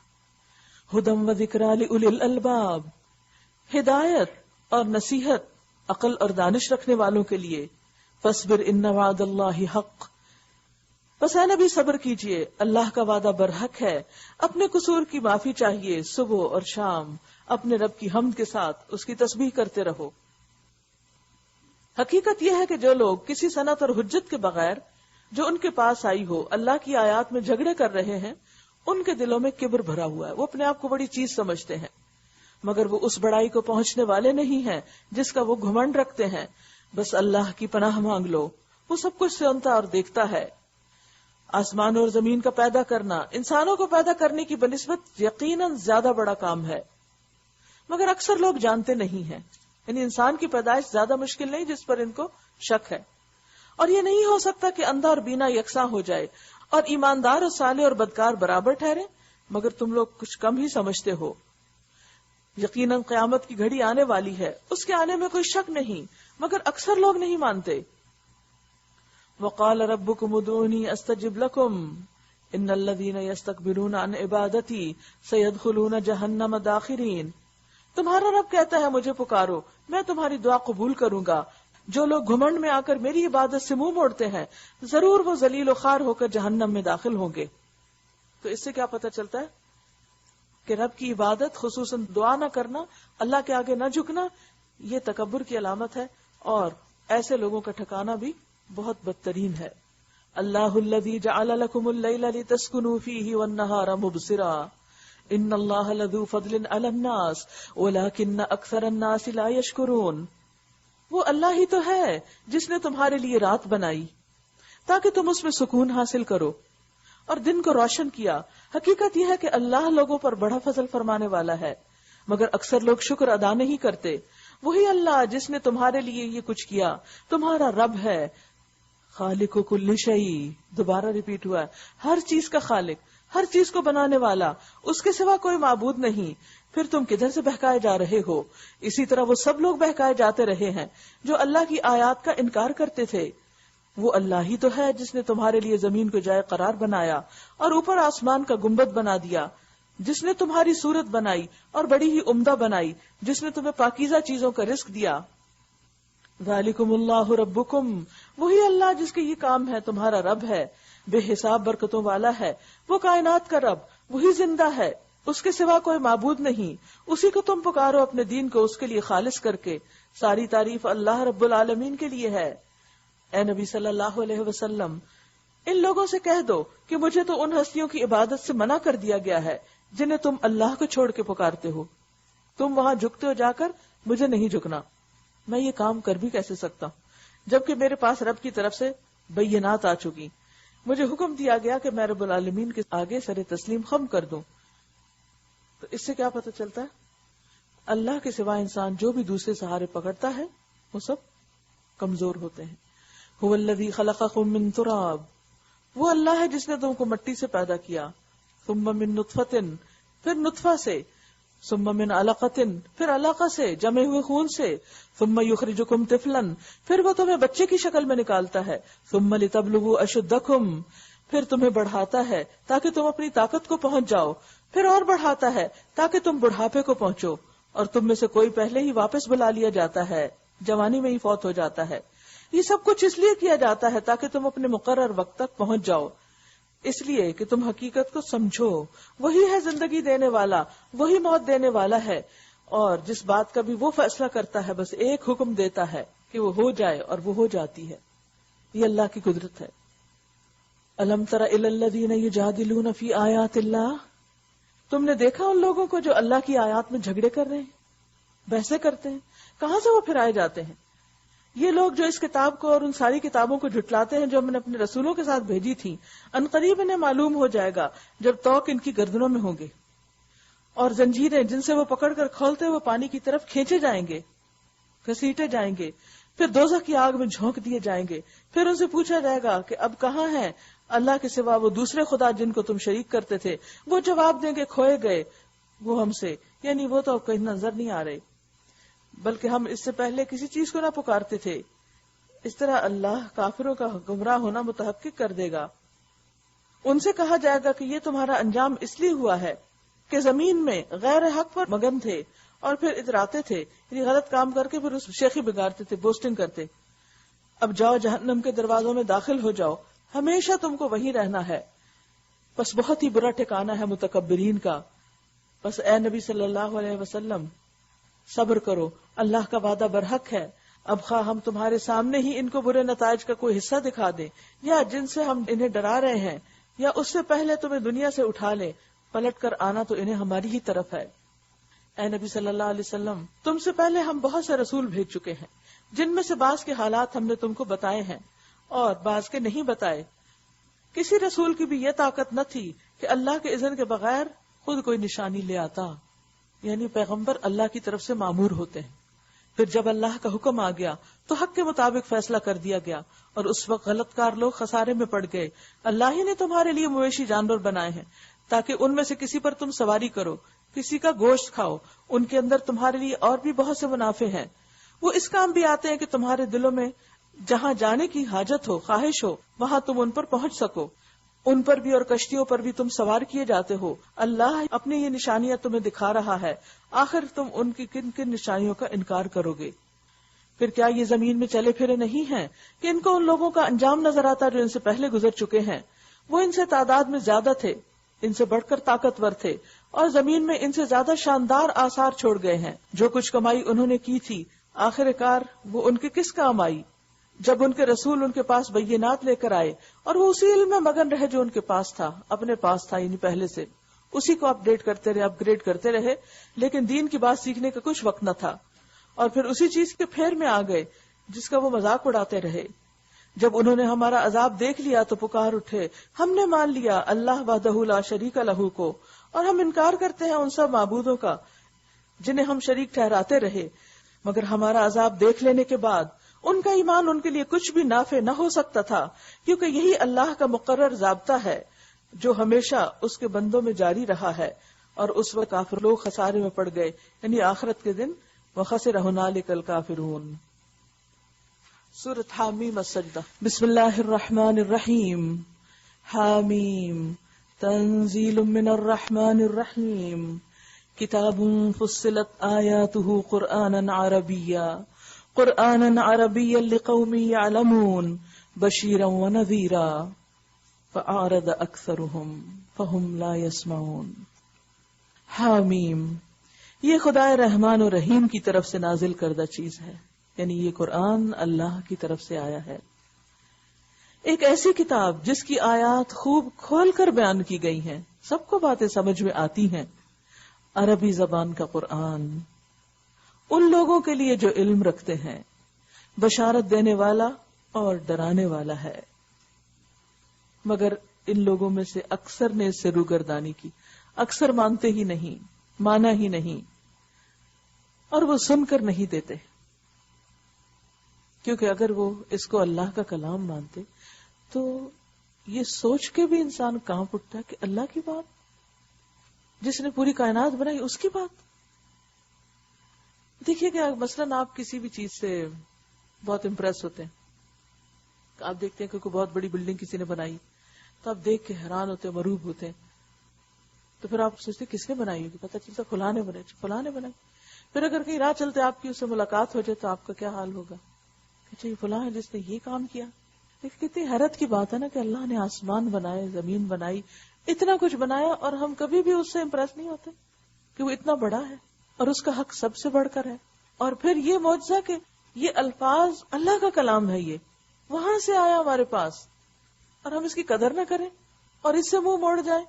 ہدم و ذکریٰ لأولی الالباب، ہدایت اور نصیحت عقل اور دانش رکھنے والوں کے لیے. فاصبر ان وعد اللہ حق، بس اے نبی صبر کیجئے، اللہ کا وعدہ برحق ہے. اپنے قصور کی معافی چاہیے، صبح اور شام اپنے رب کی حمد کے ساتھ اس کی تسبیح کرتے رہو. حقیقت یہ ہے کہ جو لوگ کسی صنعت اور حجت کے بغیر جو ان کے پاس آئی ہو اللہ کی آیات میں جھگڑے کر رہے ہیں، ان کے دلوں میں کبر بھرا ہوا ہے، وہ اپنے آپ کو بڑی چیز سمجھتے ہیں. مگر وہ اس بڑائی کو پہنچنے والے نہیں ہیں جس کا وہ گھمنڈ رکھتے ہیں. بس اللہ کی پناہ مانگ لو، وہ سب کچھ سنتا اور دیکھتا ہے. آسمان اور زمین کا پیدا کرنا انسانوں کو پیدا کرنے کی بنسبت یقیناً زیادہ بڑا کام ہے، مگر اکثر لوگ جانتے نہیں ہیں. یعنی انسان کی پیدائش زیادہ مشکل نہیں جس پر ان کو شک ہے. اور یہ نہیں ہو سکتا کہ اندھا اور بینا یکساں ہو جائے اور ایماندار اور صالح اور بدکار برابر ٹھہرے، مگر تم لوگ کچھ کم ہی سمجھتے ہو. یقیناً قیامت کی گھڑی آنے والی ہے، اس کے آنے میں کوئی شک نہیں، مگر اکثر لوگ نہیں مانتے. وقال ربكم ادعوني استجب لكم ان الذين يستكبرون عن عبادتي سيدخلون جهنم داخرين. تمہارا رب کہتا ہے مجھے پکارو، میں تمہاری دعا قبول کروں گا. جو لوگ گھمنڈ میں آ کر میری عبادت سے منہ موڑتے ہیں ضرور وہ ذلیل و خوار ہو کر جہنم میں داخل ہوں گے. تو اس سے کیا پتہ چلتا ہے کہ رب کی عبادت خصوصاً دعا نہ کرنا، اللہ کے آگے نہ جھکنا، یہ تکبر کی علامت ہے اور ایسے لوگوں کا ٹھکانہ بھی بہت بدترین ہے. اللہ الذی جعل لکم اللیل لتسکنوا فیہ والنہار مبصرا ان اللہ لذو فضل علی الناس ولکن اکثر الناس لا یشکرون. وہ اللہ ہی تو ہے جس نے تمہارے لیے رات بنائی تاکہ تم اس میں سکون حاصل کرو اور دن کو روشن کیا. حقیقت یہ ہے کہ اللہ لوگوں پر بڑا فضل فرمانے والا ہے، مگر اکثر لوگ شکر ادا نہیں کرتے. وہی اللہ جس نے تمہارے لیے یہ کچھ کیا تمہارا رب ہے. خالق کل شیء، دوبارہ ریپیٹ ہوا ہے، ہر چیز کا خالق، ہر چیز کو بنانے والا، اس کے سوا کوئی معبود نہیں. پھر تم کدھر سے بہکائے جا رہے ہو؟ اسی طرح وہ سب لوگ بہکائے جاتے رہے ہیں جو اللہ کی آیات کا انکار کرتے تھے. وہ اللہ ہی تو ہے جس نے تمہارے لیے زمین کو جائے قرار بنایا اور اوپر آسمان کا گنبد بنا دیا، جس نے تمہاری صورت بنائی اور بڑی ہی عمدہ بنائی، جس نے تمہیں پاکیزہ چیزوں کا رزق دیا. ذالکم اللہ ربکم، وہی اللہ جس کے یہ کام ہے تمہارا رب ہے، بے حساب برکتوں والا ہے. وہ کائنات کا رب، وہی زندہ ہے، اس کے سوا کوئی معبود نہیں. اسی کو تم پکارو اپنے دین کو اس کے لیے خالص کر کے. ساری تعریف اللہ رب العالمین کے لیے ہے. اے نبی صلی اللہ علیہ وسلم، ان لوگوں سے کہہ دو کہ مجھے تو ان ہستیوں کی عبادت سے منع کر دیا گیا ہے جنہیں تم اللہ کو چھوڑ کے پکارتے ہو. تم وہاں جھکتے ہو جا کر، مجھے نہیں جھکنا. میں یہ کام کر بھی کیسے سکتا ہوں جبکہ میرے پاس رب کی طرف سے بینات آ چکی. مجھے حکم دیا گیا کہ میں رب العالمین کے آگے سر تسلیم خم کر دوں. تو اس سے کیا پتہ چلتا ہے؟ اللہ کے سوا انسان جو بھی دوسرے سہارے پکڑتا ہے وہ سب کمزور ہوتے ہیں. هو الذی خلقکم من تراب، وہ اللہ ہے جس نے تم کو مٹی سے پیدا کیا. ثم من نطفۃ، پھر نطفہ سے. ثم من علقۃ، پھر علقہ سے، جمے ہوئے خون سے. ثم یخرجکم طفلا، پھر وہ تمہیں بچے کی شکل میں نکالتا ہے. ثم لتبلغوا اشدکم، پھر تمہیں بڑھاتا ہے تاکہ تم اپنی طاقت کو پہنچ جاؤ. پھر اور بڑھاتا ہے تاکہ تم بڑھاپے کو پہنچو، اور تم میں سے کوئی پہلے ہی واپس بلا لیا جاتا ہے، جوانی میں ہی فوت ہو جاتا ہے. یہ سب کچھ اس لیے کیا جاتا ہے تاکہ تم اپنے مقرر وقت تک پہنچ جاؤ، اس لیے کہ تم حقیقت کو سمجھو. وہی ہے زندگی دینے والا، وہی موت دینے والا ہے، اور جس بات کا بھی وہ فیصلہ کرتا ہے بس ایک حکم دیتا ہے کہ وہ ہو جائے اور وہ ہو جاتی ہے. یہ اللہ کی قدرت ہے. الم تر الی الذین یجادلون فی آیات اللہ، تم نے دیکھا ان لوگوں کو جو اللہ کی آیات میں جھگڑے کر رہے ہیں، بحثیں کرتے ہیں. کہاں سے وہ پھر آئے جاتے ہیں؟ یہ لوگ جو اس کتاب کو اور ان ساری کتابوں کو جھٹلاتے ہیں جو ہم نے اپنے رسولوں کے ساتھ بھیجی تھی، عنقریب انہیں معلوم ہو جائے گا جب توق ان کی گردنوں میں ہوں گے، اور زنجیریں جن سے وہ پکڑ کر کھولتے ہوئے پانی کی طرف کھینچے جائیں گے، گھسیٹے جائیں گے، پھر دوزخ کی آگ میں جھونک دیے جائیں گے. پھر ان سے پوچھا جائے گا کہ اب کہاں ہیں اللہ کے سوا وہ دوسرے خدا جن کو تم شریک کرتے تھے؟ وہ جواب دیں گے کھوئے گئے وہ ہم سے، یعنی وہ تو اب کہیں نظر نہیں آ رہے، بلکہ ہم اس سے پہلے کسی چیز کو نہ پکارتے تھے. اس طرح اللہ کافروں کا گمراہ ہونا متحقق کر دے گا. ان سے کہا جائے گا کہ یہ تمہارا انجام اس لیے ہوا ہے کہ زمین میں غیر حق پر مگن تھے اور پھر اتراتے تھے، یعنی غلط کام کر کے پھر اس شیخی بگاڑتے تھے، بوسٹنگ کرتے. اب جاؤ جہنم کے دروازوں میں داخل ہو جاؤ، ہمیشہ تم کو وہیں رہنا ہے. بس بہت ہی برا ٹھکانہ ہے متکبرین کا. بس اے نبی صلی اللہ علیہ وسلم صبر کرو، اللہ کا وعدہ برحق ہے. اب خواہ ہم تمہارے سامنے ہی ان کو برے نتائج کا کوئی حصہ دکھا دیں، یا جن سے ہم انہیں ڈرا رہے ہیں، یا اس سے پہلے تمہیں دنیا سے اٹھا لیں، پلٹ کر آنا تو انہیں ہماری ہی طرف ہے. اے نبی صلی اللہ علیہ وسلم، تم سے پہلے ہم بہت سے رسول بھیج چکے ہیں، جن میں سے بعض کے حالات ہم نے تم کو بتائے ہیں اور بعض کے نہیں بتائے۔ کسی رسول کی بھی یہ طاقت نہ تھی کہ اللہ کے اذن کے بغیر خود کوئی نشانی لے آتا، یعنی پیغمبر اللہ کی طرف سے مامور ہوتے ہیں۔ پھر جب اللہ کا حکم آ گیا تو حق کے مطابق فیصلہ کر دیا گیا، اور اس وقت غلط کار لوگ خسارے میں پڑ گئے۔ اللہ ہی نے تمہارے لیے مویشی جانور بنائے ہیں تاکہ ان میں سے کسی پر تم سواری کرو، کسی کا گوشت کھاؤ، ان کے اندر تمہارے لیے اور بھی بہت سے منافع ہیں۔ وہ اس کام بھی آتے ہیں کہ تمہارے دلوں میں جہاں جانے کی حاجت ہو، خواہش ہو، وہاں تم ان پر پہنچ سکو۔ ان پر بھی اور کشتیوں پر بھی تم سوار کیے جاتے ہو۔ اللہ اپنی یہ نشانیاں تمہیں دکھا رہا ہے، آخر تم ان کی کن کن نشانیوں کا انکار کرو گے؟ پھر کیا یہ زمین میں چلے پھرے نہیں ہیں کہ ان کو ان لوگوں کا انجام نظر آتا جو ان سے پہلے گزر چکے ہیں؟ وہ ان سے تعداد میں زیادہ تھے، ان سے بڑھ کر طاقتور تھے، اور زمین میں ان سے زیادہ شاندار آثار چھوڑ گئے ہیں۔ جو کچھ کمائی انہوں نے کی تھی، آخر کار وہ ان کے کس کام آئی؟ جب ان کے رسول ان کے پاس بینات لے کر آئے اور وہ اسی علم میں مگن رہے جو ان کے پاس تھا، اپنے پاس تھا، یعنی پہلے سے اسی کو اپ گریڈ کرتے رہے، لیکن دین کی بات سیکھنے کا کچھ وقت نہ تھا، اور پھر اسی چیز کے پھیر میں آ گئے جس کا وہ مذاق اڑاتے رہے۔ جب انہوں نے ہمارا عذاب دیکھ لیا تو پکار اٹھے، ہم نے مان لیا اللہ وحدہ لا شریک لہ کو، اور ہم انکار کرتے ہیں ان سب معبودوں کا جنہیں ہم شریک ٹھہراتے رہے۔ مگر ہمارا عذاب دیکھ لینے کے بعد ان کا ایمان ان کے لیے کچھ بھی نافع نہ ہو سکتا تھا، کیونکہ یہی اللہ کا مقرر ضابطہ ہے جو ہمیشہ اس کے بندوں میں جاری رہا ہے، اور اس وقت کافر لوگ خسارے میں پڑ گئے، یعنی آخرت کے دن وخسر ہنالک الکافرون۔ سورۃ حامیم السجدہ۔ بسم اللہ الرحمن الرحیم۔ حامیم تنزیل من الرحمن الرحیم، کتاب فصلت آیاتہ قرآنا عربیا لقوم یعلمون بشیرا ونذیرا فأعرض اکثرهم فهم لا يسمعون۔ حامیم، یہ خدا رحمان و رحیم کی طرف سے نازل کردہ چیز ہے، یعنی یہ قرآن اللہ کی طرف سے آیا ہے، ایک ایسی کتاب جس کی آیات خوب کھول کر بیان کی گئی ہیں، سب کو باتیں سمجھ میں آتی ہیں۔ عربی زبان کا قرآن ان لوگوں کے لیے جو علم رکھتے ہیں، بشارت دینے والا اور ڈرانے والا ہے، مگر ان لوگوں میں سے اکثر نے اس سے روگردانی کی، اکثر مانتے ہی نہیں، مانا ہی نہیں، اور وہ سن کر نہیں دیتے، کیونکہ اگر وہ اس کو اللہ کا کلام مانتے تو یہ سوچ کے بھی انسان کانپ اٹھتا ہے کہ اللہ کی بات، جس نے پوری کائنات بنائی، اس کی بات۔ دیکھیے کہ مثلاً آپ کسی بھی چیز سے بہت امپریس ہوتے ہیں، آپ دیکھتے ہیں کہ کوئی بہت بڑی بلڈنگ کسی نے بنائی تو آپ دیکھ کے حیران ہوتے ہیں، مرعوب ہوتے ہیں، تو پھر آپ سوچتے کس نے بنائی ہوگی، پتہ چلتا فلاں نے بنائی، فلاں نے بنائی۔ پھر اگر کہیں راہ چلتے آپ کی اس سے ملاقات ہو جائے تو آپ کا کیا حال ہوگا کہ اچھا یہ فلاں ہے جس نے یہ کام کیا۔ کتنی حیرت کی بات ہے نا کہ اللہ نے آسمان بنائے، زمین بنائی، اتنا کچھ بنایا، اور ہم کبھی بھی اس سے امپریس نہیں ہوتے کہ وہ اتنا بڑا ہے اور اس کا حق سب سے بڑھ کر ہے۔ اور پھر یہ معجزہ کہ یہ الفاظ اللہ کا کلام ہے، یہ وہاں سے آیا ہمارے پاس، اور ہم اس کی قدر نہ کریں اور اس سے منہ موڑ جائیں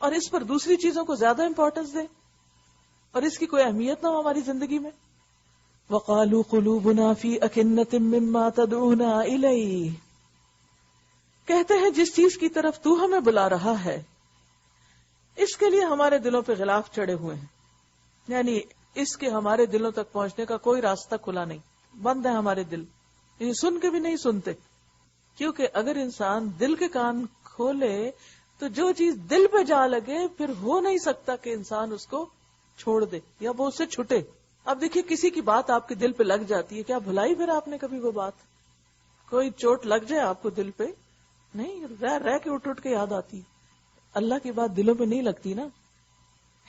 اور اس پر دوسری چیزوں کو زیادہ امپورٹنس دیں اور اس کی کوئی اہمیت نہ ہو ہماری زندگی میں۔ وَقَالُوا قُلُوبُنَا فِي أَكِنَّةٍ مِّمَّا تَدْعُونَا إِلَيْهِ، کہتے ہیں جس چیز کی طرف تو ہمیں بلا رہا ہے اس کے لیے ہمارے دلوں پہ غلاف چڑھے ہوئے ہیں، یعنی اس کے ہمارے دلوں تک پہنچنے کا کوئی راستہ کھلا نہیں، بند ہے ہمارے دل، یعنی سن کے بھی نہیں سنتے، کیونکہ اگر انسان دل کے کان کھولے تو جو چیز دل پہ جا لگے پھر ہو نہیں سکتا کہ انسان اس کو چھوڑ دے یا وہ اس سے چھٹے۔ اب دیکھیے کسی کی بات آپ کے دل پہ لگ جاتی ہے، کیا بھلائی پھر آپ نے کبھی وہ بات، کوئی چوٹ لگ جائے آپ کو دل پہ، نہیں، رہ کے اٹھ کے یاد آتی۔ اللہ کی بات دلوں پہ نہیں لگتی نا،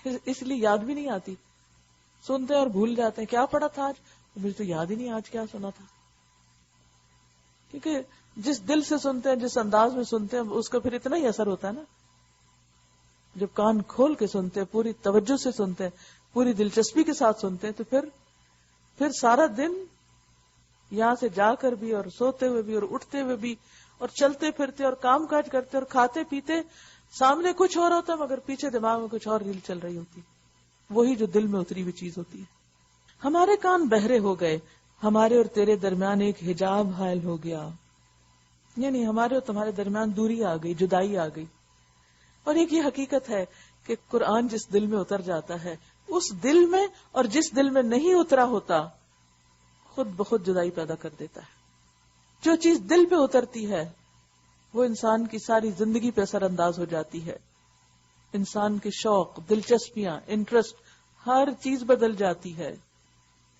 اس لیے یاد بھی نہیں آتی، سنتے اور بھول جاتے ہیں، کیا پڑھا تھا آج، مجھے تو یاد ہی نہیں آج کیا سنا تھا، کیونکہ جس دل سے سنتے ہیں، جس انداز میں سنتے ہیں، اس کا پھر اتنا ہی اثر ہوتا ہے نا۔ جب کان کھول کے سنتے ہیں، پوری توجہ سے سنتے ہیں، پوری دلچسپی کے ساتھ سنتے ہیں، تو پھر سارا دن یہاں سے جا کر بھی اور سوتے ہوئے بھی اور اٹھتے ہوئے بھی اور چلتے پھرتے اور کام کاج کرتے اور کھاتے پیتے، سامنے کچھ اور ہوتا ہے مگر پیچھے دماغ میں کچھ اور ریل چل رہی ہوتی، وہی جو دل میں اتری ہوئی چیز ہوتی ہے. ہمارے کان بہرے ہو گئے، ہمارے اور تیرے درمیان ایک حجاب حائل ہو گیا، یعنی ہمارے اور تمہارے درمیان دوری آ گئی، جدائی آ گئی. اور ایک یہ حقیقت ہے کہ قرآن جس دل میں اتر جاتا ہے، اس دل میں اور جس دل میں نہیں اترا ہوتا خود بخود جدائی پیدا کر دیتا ہے. جو چیز دل پہ اترتی ہے وہ انسان کی ساری زندگی پہ اثر انداز ہو جاتی ہے. انسان کے شوق، دلچسپیاں، انٹرسٹ، ہر چیز بدل جاتی ہے.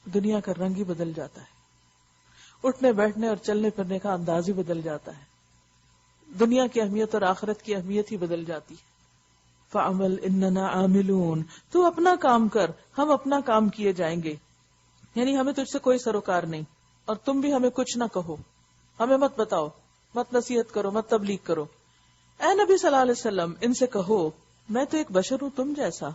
دنیا کا رنگ ہی بدل جاتا ہے. اٹھنے بیٹھنے اور چلنے پھرنے کا انداز ہی بدل جاتا ہے. دنیا کی اہمیت اور آخرت کی اہمیت ہی بدل جاتی ہے. فَعَمَلْ إِنَّنَا عَامِلُونَ، تو اپنا کام کر، ہم اپنا کام کیے جائیں گے. یعنی ہمیں تجھ سے کوئی سروکار نہیں، اور تم بھی ہمیں کچھ نہ کہو، ہمیں مت بتاؤ، مت نصیحت کرو، مت تبلیغ کرو. اے نبی صلی اللہ علیہ وسلم، ان سے کہو میں تو ایک بشر ہوں تم جیسا.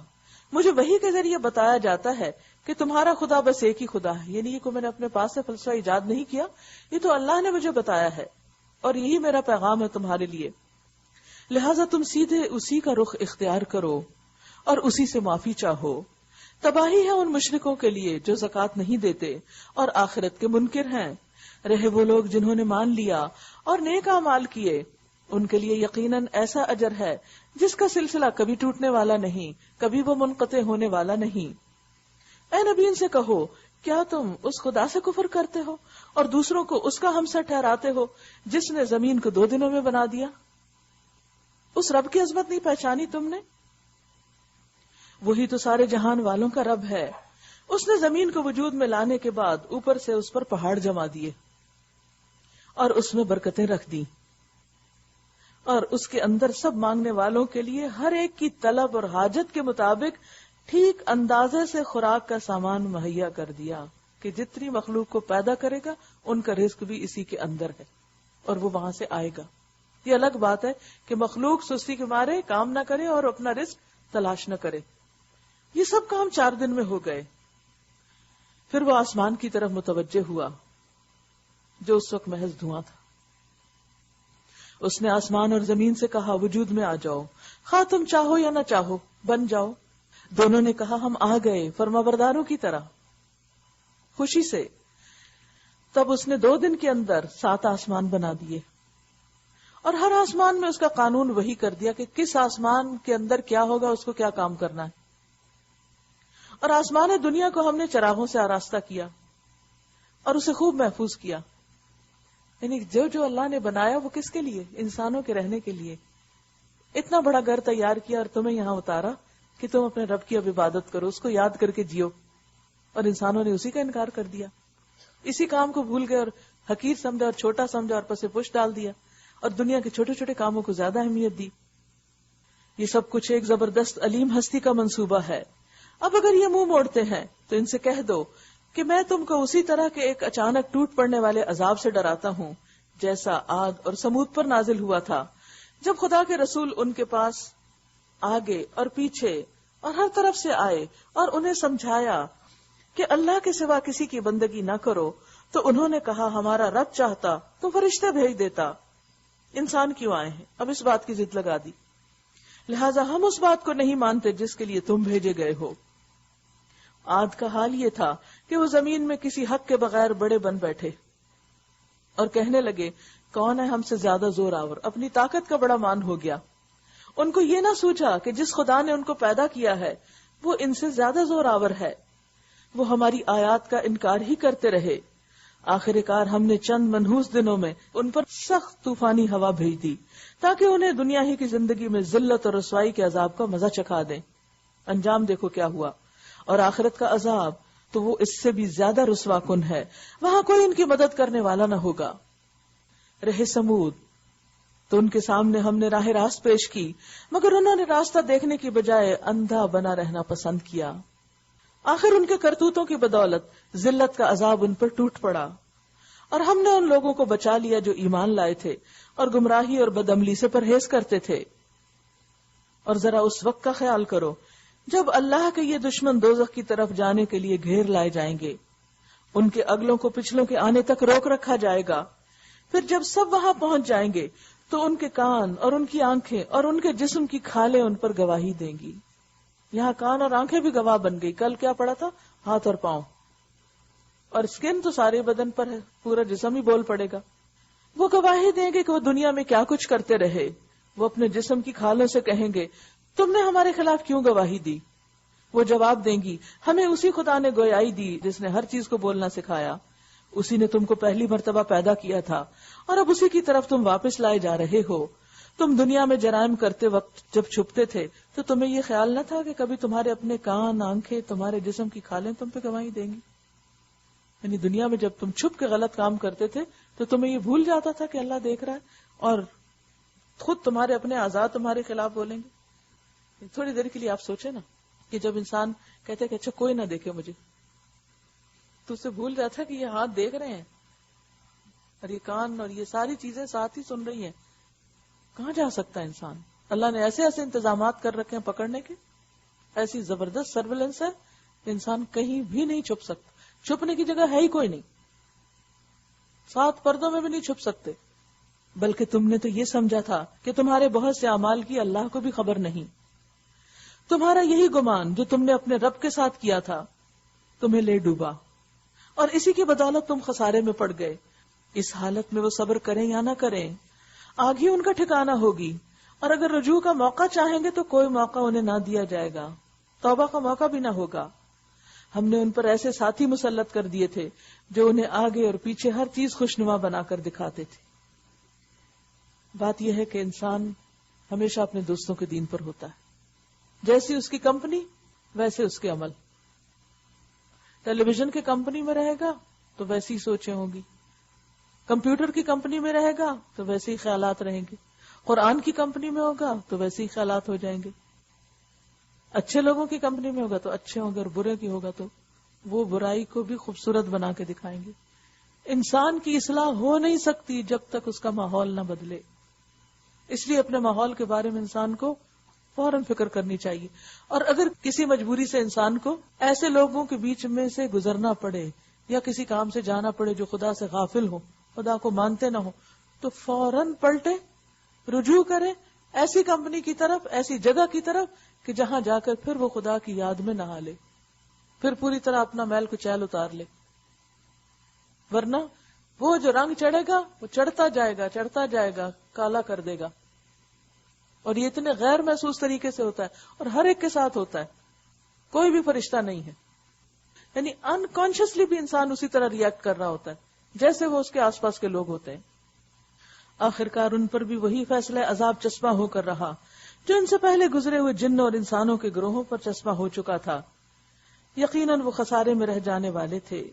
مجھے وحی کے ذریعے بتایا جاتا ہے کہ تمہارا خدا بس ایک ہی خدا ہے. یعنی یہ کو میں نے اپنے پاس سے فلسفہ ایجاد نہیں کیا، یہ تو اللہ نے مجھے بتایا ہے، اور یہی میرا پیغام ہے تمہارے لیے. لہٰذا تم سیدھے اسی کا رخ اختیار کرو اور اسی سے معافی چاہو. تباہی ہے ان مشرکوں کے لیے جو زکوٰۃ نہیں دیتے اور آخرت کے منکر ہیں. رہے وہ لوگ جنہوں نے مان لیا اور نیک اعمال کیے، ان کے لیے یقیناً ایسا اجر ہے جس کا سلسلہ کبھی ٹوٹنے والا نہیں، کبھی وہ منقطع ہونے والا نہیں. اے نبی ان سے کہو کیا تم اس خدا سے کفر کرتے ہو اور دوسروں کو اس کا ہمسر ٹھہراتے ہو جس نے زمین کو 2 دنوں میں بنا دیا؟ اس رب کی عظمت نہیں پہچانی تم نے؟ وہی تو سارے جہان والوں کا رب ہے. اس نے زمین کو وجود میں لانے کے بعد اوپر سے اس پر پہاڑ جما دیے اور اس میں برکتیں رکھ دی، اور اس کے اندر سب مانگنے والوں کے لیے ہر ایک کی طلب اور حاجت کے مطابق ٹھیک اندازے سے خوراک کا سامان مہیا کر دیا کہ جتنی مخلوق کو پیدا کرے گا ان کا رزق بھی اسی کے اندر ہے اور وہ وہاں سے آئے گا. یہ الگ بات ہے کہ مخلوق سستی کے مارے کام نہ کرے اور اپنا رزق تلاش نہ کرے. یہ سب کام 4 دن میں ہو گئے. پھر وہ آسمان کی طرف متوجہ ہوا جو اس وقت محض دھواں تھا. اس نے آسمان اور زمین سے کہا وجود میں آ جاؤ، خواہ تم چاہو یا نہ چاہو بن جاؤ. دونوں نے کہا ہم آ گئے فرمانبرداروں کی طرح خوشی سے. تب اس نے 2 دن کے اندر 7 آسمان بنا دیے اور ہر آسمان میں اس کا قانون وہی کر دیا کہ کس آسمان کے اندر کیا ہوگا، اس کو کیا کام کرنا ہے. اور آسمان دنیا کو ہم نے چراغوں سے آراستہ کیا اور اسے خوب محفوظ کیا. یعنی جو اللہ نے بنایا وہ کس کے لیے؟ انسانوں کے رہنے کے لیے. اتنا بڑا گھر تیار کیا اور تمہیں یہاں اتارا کہ تم اپنے رب کی اب عبادت کرو، اس کو یاد کر کے جیو. اور انسانوں نے اسی کا انکار کر دیا، اسی کام کو بھول گئے اور حقیر سمجھا اور چھوٹا سمجھا اور پس پش ڈال دیا اور دنیا کے چھوٹے چھوٹے کاموں کو زیادہ اہمیت دی. یہ سب کچھ ایک زبردست علیم ہستی کا منصوبہ ہے. اب اگر یہ منہ موڑتے ہیں تو ان سے کہہ دو کہ میں تم کو اسی طرح کے ایک اچانک ٹوٹ پڑنے والے عذاب سے ڈراتا ہوں جیسا عاد اور سمود پر نازل ہوا تھا، جب خدا کے رسول ان کے پاس آگے اور پیچھے اور ہر طرف سے آئے اور انہیں سمجھایا کہ اللہ کے سوا کسی کی بندگی نہ کرو، تو انہوں نے کہا ہمارا رب چاہتا تو فرشتے بھیج دیتا، انسان کیوں آئے ہیں؟ اب اس بات کی ضد لگا دی، لہٰذا ہم اس بات کو نہیں مانتے جس کے لیے تم بھیجے گئے ہو. عاد کا حال یہ تھا کہ وہ زمین میں کسی حق کے بغیر بڑے بن بیٹھے اور کہنے لگے کون ہے ہم سے زیادہ زور آور. اپنی طاقت کا بڑا مان ہو گیا. ان کو یہ نہ سوچا کہ جس خدا نے ان کو پیدا کیا ہے وہ ان سے زیادہ زور آور ہے. وہ ہماری آیات کا انکار ہی کرتے رہے. آخر کار ہم نے چند منحوس دنوں میں ان پر سخت طوفانی ہوا بھیج دی تاکہ انہیں دنیا ہی کی زندگی میں ذلت اور رسوائی کے عذاب کا مزہ چکھا دیں. انجام دیکھو کیا ہوا. اور آخرت کا عذاب تو وہ اس سے بھی زیادہ رسوا کن ہے، وہاں کوئی ان کی مدد کرنے والا نہ ہوگا. رہے سمود تو ان کے سامنے ہم نے راہ راست پیش کی، مگر انہوں نے راستہ دیکھنے کی بجائے اندھا بنا رہنا پسند کیا. آخر ان کے کرتوتوں کی بدولت ذلت کا عذاب ان پر ٹوٹ پڑا اور ہم نے ان لوگوں کو بچا لیا جو ایمان لائے تھے اور گمراہی اور بدعملی سے پرہیز کرتے تھے. اور ذرا اس وقت کا خیال کرو جب اللہ کے یہ دشمن دوزخ کی طرف جانے کے لیے گھیر لائے جائیں گے. ان کے اگلوں کو پچھلوں کے آنے تک روک رکھا جائے گا. پھر جب سب وہاں پہنچ جائیں گے تو ان کے کان اور ان کی آنکھیں اور ان کے جسم کی کھالیں ان پر گواہی دیں گی. یہاں کان اور آنکھیں بھی گواہ بن گئی. کل کیا پڑا تھا؟ ہاتھ اور پاؤں. اور اسکن تو سارے بدن پر ہے، پورا جسم ہی بول پڑے گا. وہ گواہی دیں گے کہ وہ دنیا میں کیا کچھ کرتے رہے. وہ اپنے جسم کی کھالوں سے کہیں گے تم نے ہمارے خلاف کیوں گواہی دی. وہ جواب دیں گی ہمیں اسی خدا نے گویائی دی جس نے ہر چیز کو بولنا سکھایا. اسی نے تم کو پہلی مرتبہ پیدا کیا تھا اور اب اسی کی طرف تم واپس لائے جا رہے ہو. تم دنیا میں جرائم کرتے وقت جب چھپتے تھے تو تمہیں یہ خیال نہ تھا کہ کبھی تمہارے اپنے کان، آنکھیں، تمہارے جسم کی کھالیں تم پہ گواہی دیں گی. یعنی دنیا میں جب تم چھپ کے غلط کام کرتے تھے تو تمہیں یہ بھول جاتا تھا کہ اللہ دیکھ رہا ہے اور خود تمہارے اپنے اعضاء تمہارے خلاف بولیں گے. تھوڑی دیر کے لیے آپ سوچیں نا کہ جب انسان کہتے کہ اچھا کوئی نہ دیکھے مجھے، تو اسے بھول جاتا ہے کہ یہ ہاتھ دیکھ رہے ہیں اور یہ کان اور یہ ساری چیزیں ساتھ ہی سن رہی ہیں. کہاں جا سکتا ہے انسان؟ اللہ نے ایسے ایسے انتظامات کر رکھے ہیں پکڑنے کے، ایسی زبردست سرویلنس ہے کہ انسان کہیں بھی نہیں چھپ سکتا. چھپنے کی جگہ ہے ہی کوئی نہیں، 7 پردوں میں بھی نہیں چھپ سکتے. بلکہ تم نے تو یہ سمجھا تھا کہ تمہارے بہت سے اعمال کی اللہ کو بھی خبر نہیں. تمہارا یہی گمان جو تم نے اپنے رب کے ساتھ کیا تھا تمہیں لے ڈوبا اور اسی کی بدولت تم خسارے میں پڑ گئے. اس حالت میں وہ صبر کریں یا نہ کریں آگ ہی ان کا ٹھکانہ ہوگی، اور اگر رجوع کا موقع چاہیں گے تو کوئی موقع انہیں نہ دیا جائے گا، توبہ کا موقع بھی نہ ہوگا. ہم نے ان پر ایسے ساتھی مسلط کر دیے تھے جو انہیں آگے اور پیچھے ہر چیز خوشنما بنا کر دکھاتے تھے. بات یہ ہے کہ انسان ہمیشہ اپنے دوستوں کے دین پر ہوتا ہے. جیسی اس کی کمپنی ویسے اس کے عمل. ٹیلی ویژن کی کمپنی میں رہے گا تو ویسی سوچیں ہوں گی، کمپیوٹر کی کمپنی میں رہے گا تو ویسے ہی خیالات رہیں گے، قرآن کی کمپنی میں ہوگا تو ویسے ہی خیالات ہو جائیں گے، اچھے لوگوں کی کمپنی میں ہوگا تو اچھے ہوں گے، اور برے کی ہوگا تو وہ برائی کو بھی خوبصورت بنا کے دکھائیں گے. انسان کی اصلاح ہو نہیں سکتی جب تک اس کا ماحول نہ بدلے. اس لیے اپنے ماحول کے بارے میں انسان کو فوراً فکر کرنی چاہیے. اور اگر کسی مجبوری سے انسان کو ایسے لوگوں کے بیچ میں سے گزرنا پڑے یا کسی کام سے جانا پڑے جو خدا سے غافل ہو، خدا کو مانتے نہ ہو، تو فوراً پلٹے، رجوع کرے ایسی کمپنی کی طرف، ایسی جگہ کی طرف کہ جہاں جا کر پھر وہ خدا کی یاد میں نہا لے، پھر پوری طرح اپنا میل کچیل اتار لے. ورنہ وہ جو رنگ چڑھے گا وہ چڑھتا جائے گا، کالا کر دے گا. اور یہ اتنے غیر محسوس طریقے سے ہوتا ہے اور ہر ایک کے ساتھ ہوتا ہے، کوئی بھی فرشتہ نہیں ہے. یعنی انکانشیسلی بھی انسان اسی طرح ریئیکٹ کر رہا ہوتا ہے جیسے وہ اس کے آس پاس کے لوگ ہوتے ہیں. آخرکار ان پر بھی وہی فیصلہ عذاب چسپاں ہو کر رہا جو ان سے پہلے گزرے ہوئے جنوں اور انسانوں کے گروہوں پر چسپاں ہو چکا تھا. یقیناً وہ خسارے میں رہ جانے والے تھے.